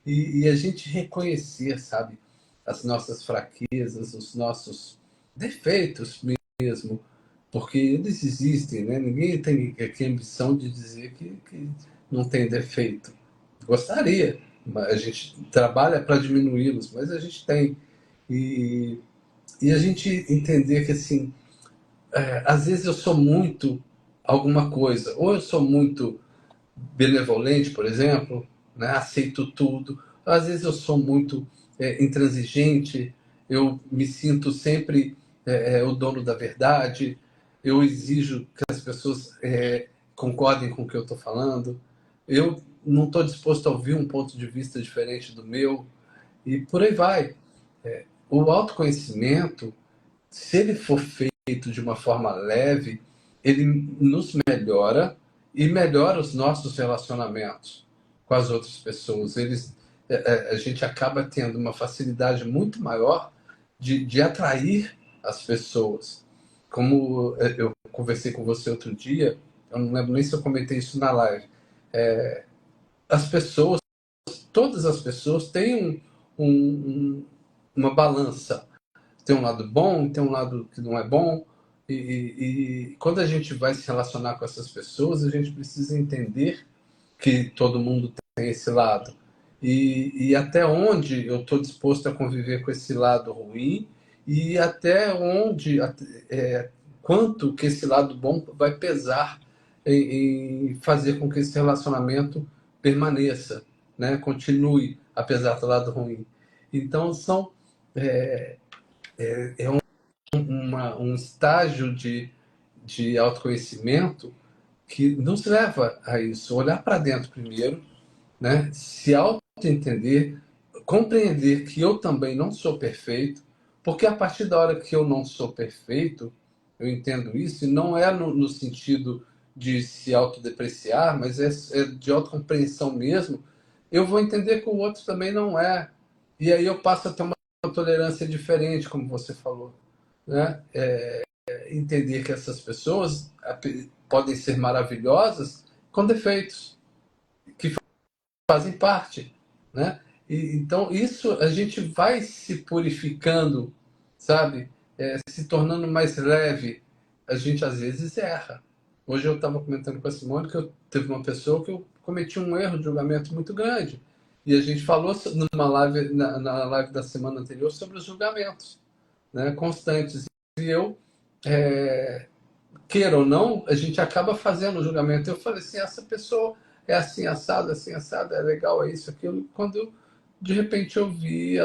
E a gente reconhecer, sabe, as nossas fraquezas, os nossos defeitos mesmo, porque eles existem, né? Ninguém tem aqui a ambição de dizer que não tem defeito. Gostaria, mas a gente trabalha para diminuí-los, mas a gente tem. E, e a gente entender que, assim, às vezes eu sou muito alguma coisa, ou eu sou muito benevolente, por exemplo, né? Aceito tudo. Às vezes eu sou muito intransigente, eu me sinto sempre o dono da verdade, eu exijo que as pessoas concordem com o que eu estou falando, eu não estou disposto a ouvir um ponto de vista diferente do meu, e por aí vai. O autoconhecimento, se ele for feito de uma forma leve, ele nos melhora e melhora os nossos relacionamentos com as outras pessoas. A gente acaba tendo uma facilidade muito maior de atrair as pessoas. Como eu conversei com você outro dia, eu não lembro nem se eu comentei isso na live. As pessoas, todas as pessoas têm uma balança, tem um lado bom, tem um lado que não é bom. E quando a gente vai se relacionar com essas pessoas, a gente precisa entender que todo mundo tem esse lado. E até onde eu estou disposto a conviver com esse lado ruim e até onde, quanto que esse lado bom vai pesar em fazer com que esse relacionamento permaneça, né? Continue, apesar do lado ruim. Então, é um estágio de autoconhecimento que nos leva a isso, olhar para dentro primeiro, né? Se auto-entender, compreender que eu também não sou perfeito, porque a partir da hora que eu não sou perfeito, eu entendo isso, e não é no sentido de se autodepreciar, mas é de autocompreensão mesmo, eu vou entender que o outro também não é. E aí eu passo a ter uma tolerância diferente, como você falou, né? Entender que essas pessoas podem ser maravilhosas com defeitos, que fazem parte, né? Então, isso a gente vai se purificando, sabe? Se tornando mais leve. A gente, às vezes, erra. Hoje eu estava comentando com a Simone que eu teve uma pessoa que eu cometi um erro de julgamento muito grande. E a gente falou numa live, na live da semana anterior sobre os julgamentos, né, constantes. E eu, queira ou não, a gente acaba fazendo o julgamento. Eu falei assim, essa pessoa é assim, assado, é legal, é isso, aquilo. Quando de repente eu vi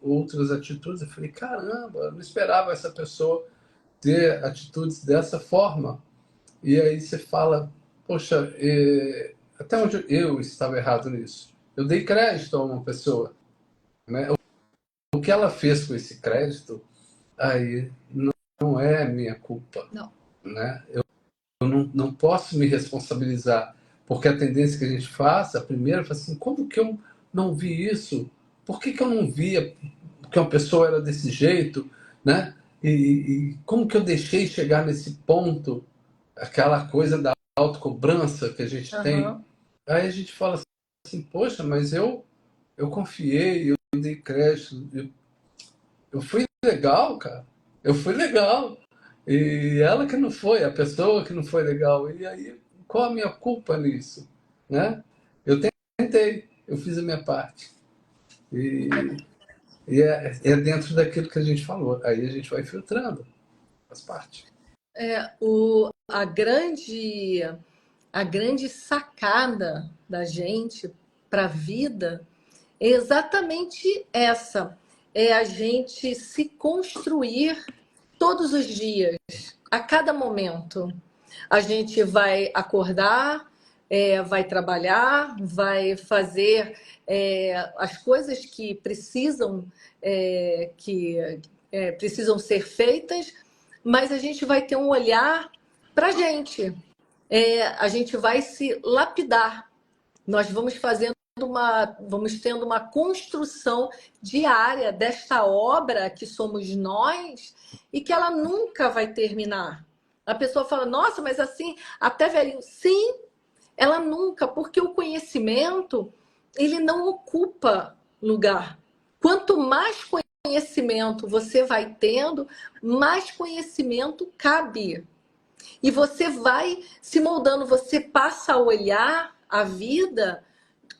outras atitudes, eu falei, caramba, eu não esperava essa pessoa ter atitudes dessa forma. E aí você fala, poxa, até onde eu estava errado nisso? Eu dei crédito a uma pessoa, né? O que ela fez com esse crédito, aí não é minha culpa, Não. né? Eu não posso me responsabilizar, porque a tendência que a gente faz, a primeira, é assim, como que eu não vi isso? Por que eu não via que uma pessoa era desse jeito, né? E como que eu deixei chegar nesse ponto, aquela coisa da autocobrança que a gente tem? Aham. Aí a gente fala assim, poxa, mas eu confiei, eu dei crédito, eu fui legal, cara. Eu fui legal. E ela que não foi, a pessoa que não foi legal. E aí, qual a minha culpa nisso? Né? Eu tentei, eu fiz a minha parte. E, é dentro daquilo que a gente falou. Aí a gente vai filtrando, faz parte. A grande sacada da gente para a vida é exatamente essa: é a gente se construir todos os dias, a cada momento. A gente vai acordar, vai trabalhar, vai fazer as coisas que precisam ser feitas, mas a gente vai ter um olhar para a gente. A gente vai se lapidar. Nós vamos tendo uma construção diária desta obra que somos nós e que ela nunca vai terminar. A pessoa fala, nossa, mas assim, até velhinho. Sim, ela nunca, porque o conhecimento, ele não ocupa lugar. Quanto mais conhecimento você vai tendo, mais conhecimento cabe. E você vai se moldando, você passa a olhar a vida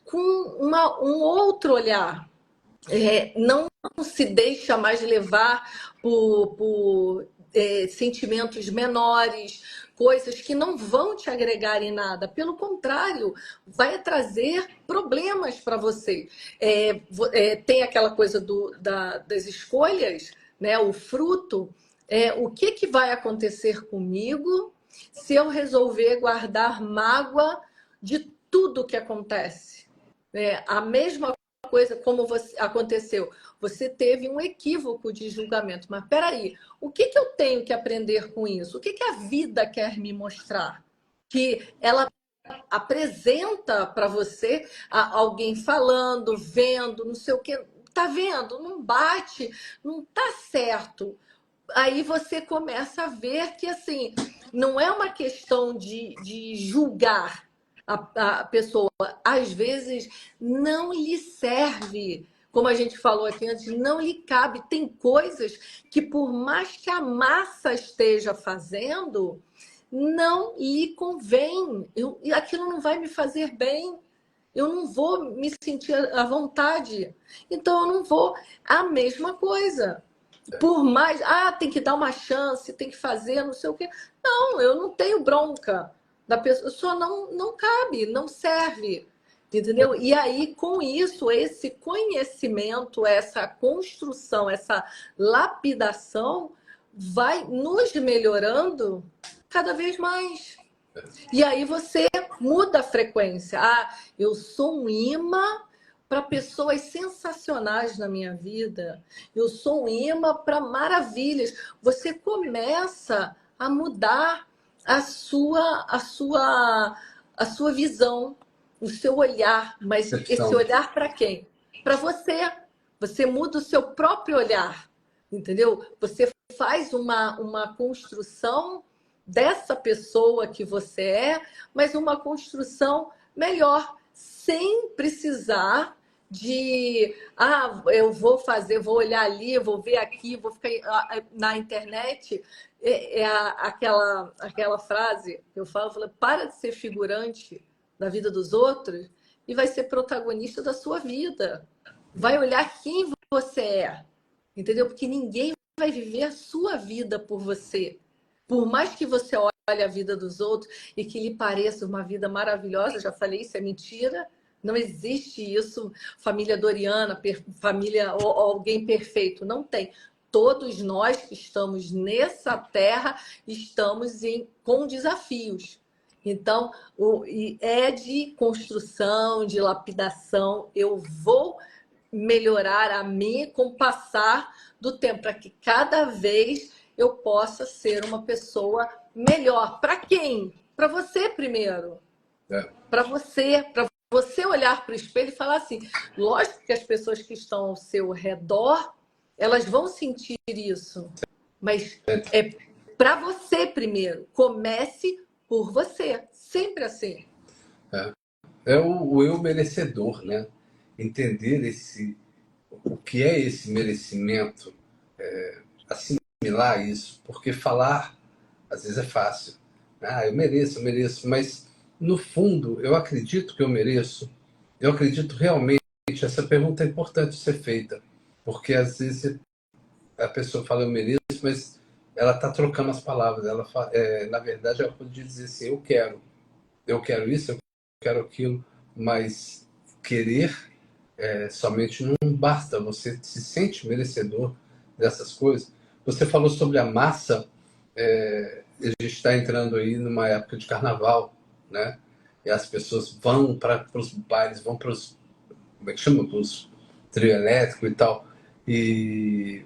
com um outro olhar. Não se deixa mais levar por sentimentos menores, coisas que não vão te agregar em nada. Pelo contrário, vai trazer problemas para você. Tem aquela coisa das escolhas, né? O fruto. O que vai acontecer comigo se eu resolver guardar mágoa de tudo que acontece? A mesma coisa como aconteceu. Você teve um equívoco de julgamento. Mas peraí, o que eu tenho que aprender com isso? O que a vida quer me mostrar? Que ela apresenta para você alguém falando, vendo, não sei o que. Tá vendo? Não bate, não tá certo. Aí você começa a ver que, assim, não é uma questão de julgar a pessoa. Às vezes, não lhe serve. Como a gente falou aqui antes, não lhe cabe. Tem coisas que, por mais que a massa esteja fazendo, não lhe convém. Aquilo não vai me fazer bem. Eu não vou me sentir à vontade. Então, eu não vou. A mesma coisa. Por mais, tem que dar uma chance, tem que fazer, não sei o quê. Não, eu não tenho bronca da pessoa, só não cabe, não serve. Entendeu? E aí, com isso, esse conhecimento, essa construção, essa lapidação vai nos melhorando cada vez mais. E aí você muda a frequência. Eu sou um imã para pessoas sensacionais na minha vida. Eu sou um imã para maravilhas. Você começa a mudar a sua visão, o seu olhar. Mas esse Percepção. olhar para quem? Para você. Você muda o seu próprio olhar. Entendeu? Você faz uma construção dessa pessoa que você é, mas uma construção melhor, sem precisar de, eu vou fazer, vou olhar ali, vou ver aqui, vou ficar na internet. Aquela frase que eu falo, para de ser figurante da vida dos outros e vai ser protagonista da sua vida. Vai olhar quem você é, entendeu? Porque ninguém vai viver a sua vida por você. Por mais que você olhe a vida dos outros e que lhe pareça uma vida maravilhosa, já falei, isso é mentira. Não existe isso, família Doriana, família ou alguém perfeito. Não tem. Todos nós que estamos nessa terra estamos com desafios. Então, é de construção, de lapidação. Eu vou melhorar a mim com o passar do tempo, para que cada vez eu possa ser uma pessoa melhor. Para quem? Para você primeiro. Para você olhar para o espelho e falar assim, lógico que as pessoas que estão ao seu redor, elas vão sentir isso, mas é para você primeiro. Comece por você, sempre assim. É o eu merecedor, né? Entender o que é esse merecimento, assimilar isso, porque falar às vezes é fácil. Eu mereço, mas no fundo eu acredito que eu mereço. Eu acredito realmente, essa pergunta é importante ser feita, porque às vezes a pessoa fala eu mereço, mas ela está trocando as palavras. Ela na verdade, ela pode dizer assim, eu quero isso, eu quero aquilo, mas querer somente não basta. Você se sente merecedor dessas coisas. Você falou sobre a massa. A gente está entrando aí numa época de carnaval, né? E as pessoas vão para os bailes, vão para os, como é que chama? Para os trio elétrico e tal. E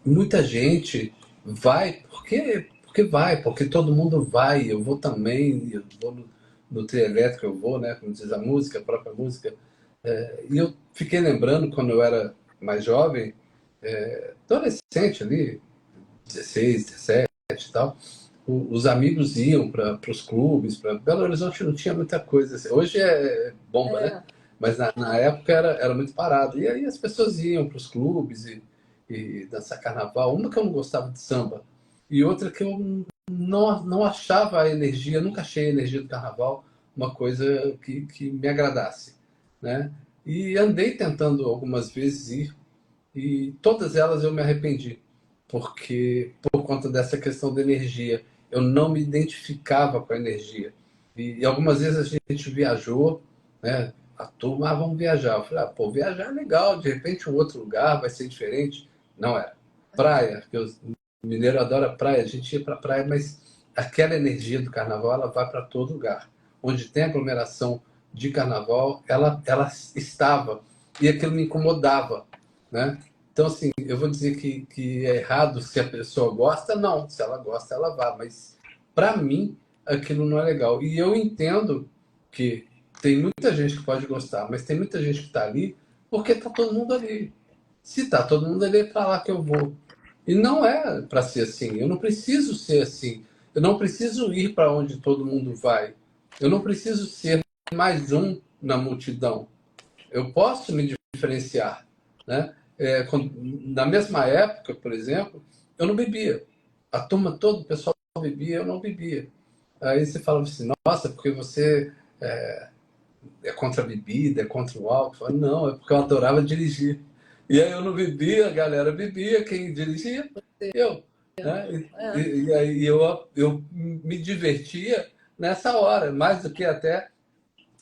muita gente vai porque vai, porque todo mundo vai. Eu vou também, eu vou no trio elétrico, eu vou, né? Como diz a música, a própria música. E eu fiquei lembrando quando eu era mais jovem, adolescente ali, 16, 17 e tal, os amigos iam para os clubes. Para Belo Horizonte não tinha muita coisa assim. Hoje é bomba, né? Mas na época era muito parado. E aí as pessoas iam para os clubes e dançar carnaval. Uma que eu não gostava de samba e outra que eu não achava a energia, nunca achei a energia do carnaval uma coisa que me agradasse, né? E andei tentando algumas vezes ir e todas elas eu me arrependi, porque por conta dessa questão da energia, eu não me identificava com a energia. E algumas vezes a gente viajou, né? A turma, vamos viajar. Eu falei, pô, viajar é legal, de repente um outro lugar vai ser diferente. Não era. Praia, porque o mineiro adora praia, a gente ia para praia, mas aquela energia do carnaval, ela vai para todo lugar. Onde tem aglomeração de carnaval, ela estava. E aquilo me incomodava, né? Então, assim, eu vou dizer que é errado se a pessoa gosta, não. Se ela gosta, ela vá. Mas, para mim, aquilo não é legal. E eu entendo que tem muita gente que pode gostar, mas tem muita gente que está ali porque está todo mundo ali. Se está todo mundo ali, é para lá que eu vou. E não é para ser assim. Eu não preciso ser assim. Eu não preciso ir para onde todo mundo vai. Eu não preciso ser mais um na multidão. Eu posso me diferenciar, né? Na mesma época, por exemplo, eu não bebia. A turma toda, o pessoal bebia, eu não bebia. Aí você fala assim, nossa, porque você é contra a bebida, é contra o álcool. Eu falo, não, é porque eu adorava dirigir. E aí eu não bebia, a galera bebia, quem dirigia? Eu. Né? E aí eu me divertia nessa hora, mais do que até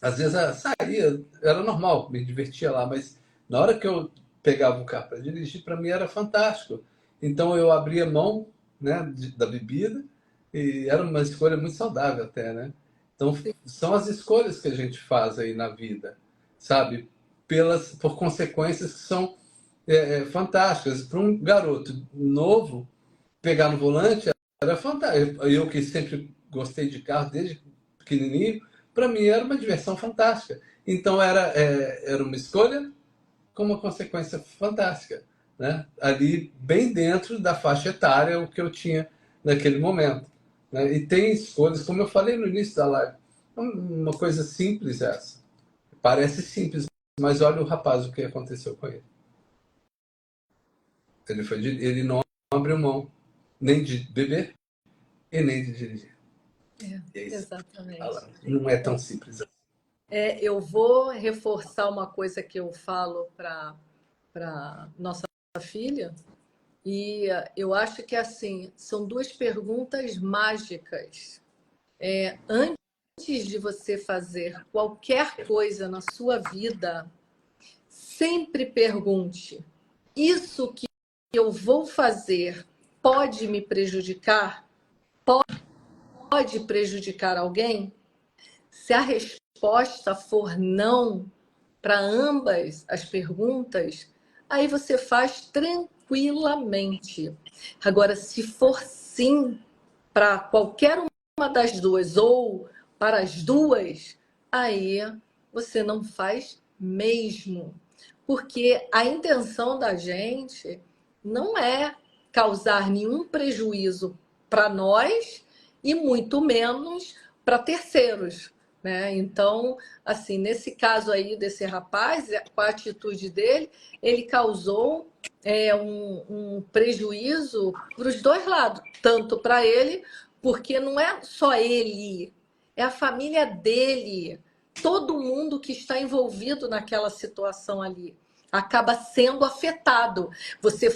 às vezes saía, era normal, me divertia lá, mas na hora que eu pegava o carro para dirigir, para mim era fantástico. Então eu abria mão, né, da bebida e era uma escolha muito saudável até, né? Então são as escolhas que a gente faz aí na vida, sabe? Por consequências que são fantásticas. Para um garoto novo, pegar no volante era fantástico. Eu que sempre gostei de carro desde pequenininho, para mim era uma diversão fantástica. Então era uma escolha com uma consequência fantástica, né? Ali bem dentro da faixa etária o que eu tinha naquele momento, né? E tem escolhas, como eu falei no início da live, uma coisa simples essa. Parece simples, mas olha o rapaz, o que aconteceu com ele. Ele não abriu mão nem de beber e nem de dirigir. E é isso. Exatamente. Não é tão simples. Eu vou reforçar uma coisa que eu falo para nossa filha, e eu acho que assim, são duas perguntas mágicas. Antes de você fazer qualquer coisa na sua vida, sempre pergunte: isso que eu vou fazer pode me prejudicar? Pode prejudicar alguém? Se a resposta for não para ambas as perguntas, aí você faz tranquilamente. Agora, se for sim para qualquer uma das duas ou para as duas, aí você não faz mesmo. Porque a intenção da gente não é causar nenhum prejuízo para nós e muito menos para terceiros, né? Então, assim, nesse caso aí desse rapaz, com a atitude dele, ele causou um prejuízo para os dois lados, tanto para ele, porque não é só ele, é a família dele, todo mundo que está envolvido naquela situação ali acaba sendo afetado. Você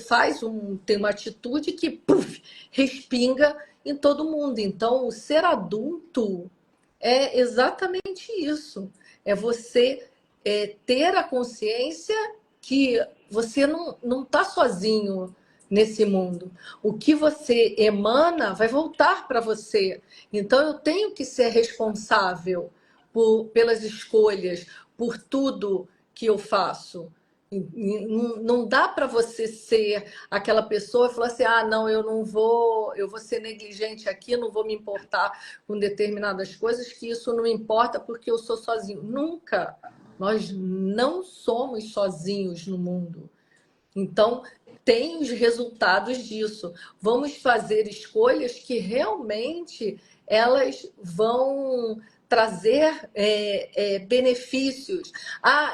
tem uma atitude que puff, respinga em todo mundo. Então, o ser adulto é exatamente isso. É você ter a consciência que você não está sozinho nesse mundo. O que você emana vai voltar para você. Então, eu tenho que ser responsável pelas escolhas, por tudo que eu faço. Não dá para você ser aquela pessoa e falar assim: ah, não, eu vou ser negligente aqui, não vou me importar com determinadas coisas, que isso não importa porque eu sou sozinho. Nunca. Nós não somos sozinhos no mundo. Então, tem os resultados disso. Vamos fazer escolhas que realmente elas vão trazer benefícios.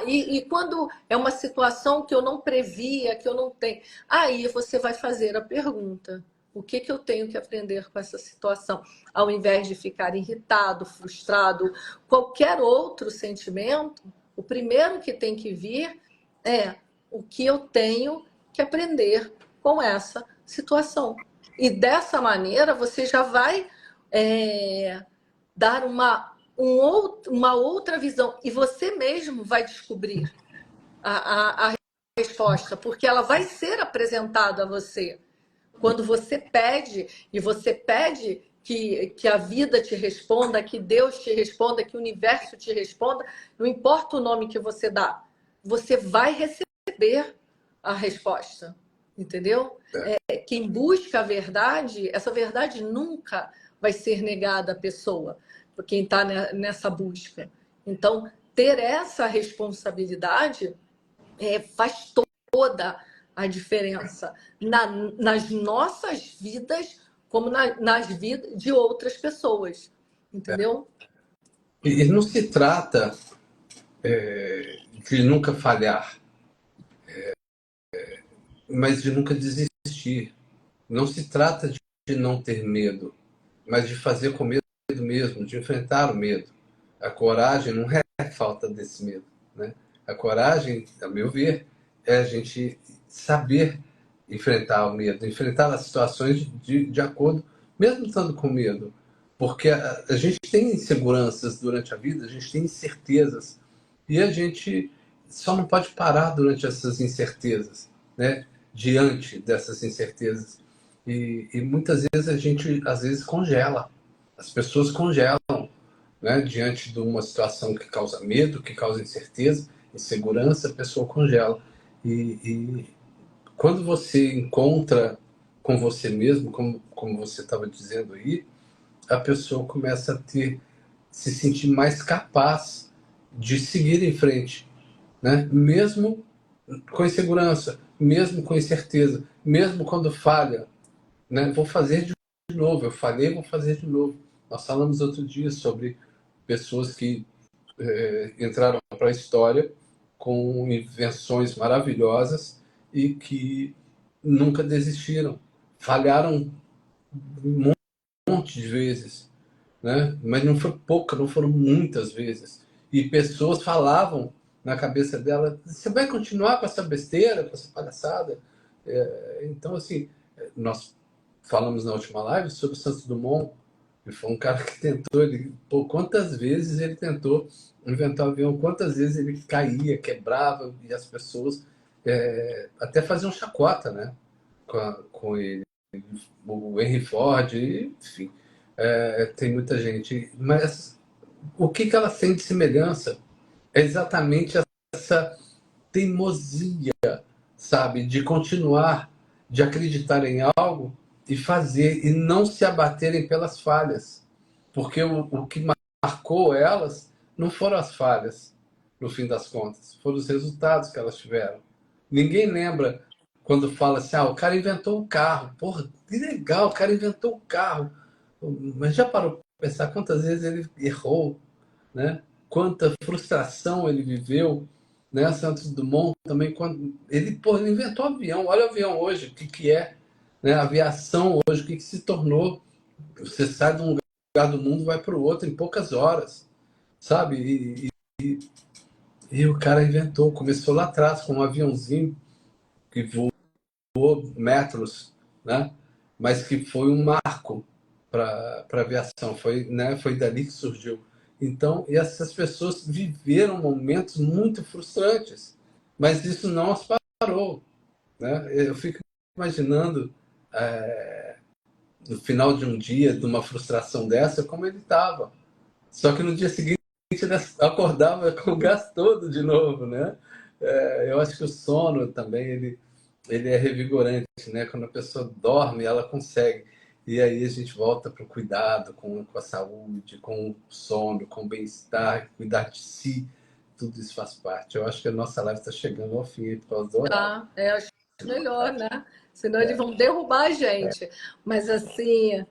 E quando é uma situação que eu não previa, que eu não tenho, aí você vai fazer a pergunta: o que eu tenho que aprender com essa situação? Ao invés de ficar irritado, frustrado, qualquer outro sentimento, o primeiro que tem que vir é: o que eu tenho que aprender com essa situação? E dessa maneira você já vai dar uma outra visão. E você mesmo vai descobrir a resposta, porque ela vai ser apresentada a você. Quando você pede, e você pede que a vida te responda, que Deus te responda, que o universo te responda, não importa o nome que você dá, você vai receber a resposta, entendeu? Quem busca a verdade, essa verdade nunca vai ser negada à pessoa, por quem está nessa busca. Então, ter essa responsabilidade faz toda a diferença nas nossas vidas, como nas vidas de outras pessoas, entendeu? E não se trata de nunca falhar, mas de nunca desistir. Não se trata de não ter medo, mas de fazer com medo mesmo, de enfrentar o medo. A coragem não é falta desse medo, né? A coragem, a meu ver, é a gente saber enfrentar o medo, enfrentar as situações de acordo, mesmo estando com medo. Porque a gente tem inseguranças durante a vida, a gente tem incertezas, e a gente só não pode parar durante essas incertezas, né? Diante dessas incertezas. E muitas vezes a gente, às vezes, congela. As pessoas congelam, né? Diante de uma situação que causa medo, que causa incerteza, insegurança, a pessoa congela. E quando você encontra com você mesmo, como você estava dizendo aí, a pessoa começa a se sentir mais capaz de seguir em frente, né? Mesmo com insegurança, mesmo com incerteza, mesmo quando falha, né? Vou fazer de novo, eu falhei, vou fazer de novo. Nós falamos outro dia sobre pessoas que entraram para a história com invenções maravilhosas e que nunca desistiram. Falharam um monte de vezes, né? Mas não foi pouca, não foram muitas vezes. E pessoas falavam na cabeça dela: você vai continuar com essa besteira, com essa palhaçada? Então, assim, nós falamos na última live sobre o Santos Dumont, que foi um cara que tentou, pô, quantas vezes ele tentou inventar um avião, quantas vezes ele caía, quebrava, e as pessoas até faziam chacota, né? Com ele. O Henry Ford, enfim, tem muita gente. Mas o que, que ela tem de semelhança é exatamente essa teimosia, sabe? De continuar, de acreditar em algo e fazer, e não se abaterem pelas falhas. Porque o que marcou elas não foram as falhas, no fim das contas, foram os resultados que elas tiveram. Ninguém lembra quando fala assim: o cara inventou um carro. Porra, que legal, o cara inventou um carro. Mas já parou para pensar quantas vezes ele errou, né? Quanta frustração ele viveu, né? Santos Dumont também, quando ele, pô, ele inventou avião. Olha o avião hoje, o que, que é, né? A aviação hoje, o que, que se tornou. Você sai de um lugar do mundo, vai para o outro em poucas horas, sabe? E o cara inventou, começou lá atrás com um aviãozinho que voou metros, né? Mas que foi um marco para a aviação, foi, né? Foi dali que surgiu. Então, e essas pessoas viveram momentos muito frustrantes, mas isso não as parou, né? Eu fico imaginando no final de um dia, de uma frustração dessa, como ele estava. Só que no dia seguinte ele acordava com o gás todo de novo, né? Eu acho que o sono também ele é revigorante, né? Quando a pessoa dorme, ela consegue. E aí a gente volta para o cuidado com a saúde, com o sono, com o bem-estar, cuidar de si. Tudo isso faz parte. Eu acho que a nossa live está chegando ao fim por causa do horário. Tá, acho melhor, né? Senão eles vão derrubar a gente. Mas assim,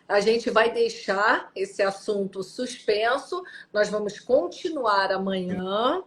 a gente vai deixar esse assunto suspenso. Nós vamos continuar amanhã.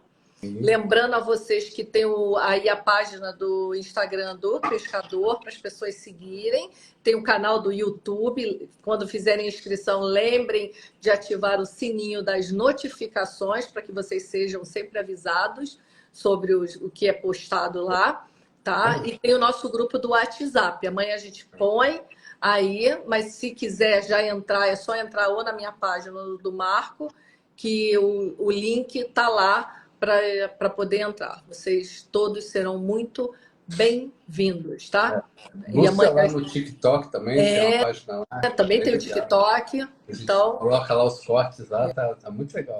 Lembrando a vocês que tem aí a página do Instagram do Pescador para as pessoas seguirem. Tem o canal do YouTube. Quando fizerem inscrição, lembrem de ativar o sininho das notificações para que vocês sejam sempre avisados sobre o que é postado lá, tá? E tem o nosso grupo do WhatsApp. Amanhã a gente põe aí, mas se quiser já entrar, é só entrar ou na minha página do Marco, que o link está lá para poder entrar. Vocês todos serão muito bem-vindos, tá? E Busca lá amanhã no TikTok também, tem uma página lá, também bem tem o legal. TikTok, A gente então. coloca lá os cortes lá, tá muito legal.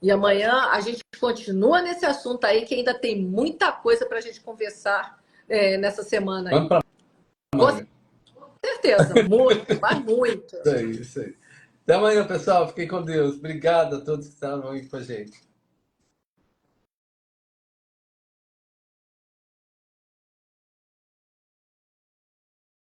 E amanhã a gente continua nesse assunto aí, que ainda tem muita coisa para a gente conversar nessa semana aí. Vamos para Com amanhã. certeza, muito, mas muito. Isso aí, isso aí. Até amanhã, pessoal. Fiquem com Deus. Obrigado a todos que estavam aí com a gente.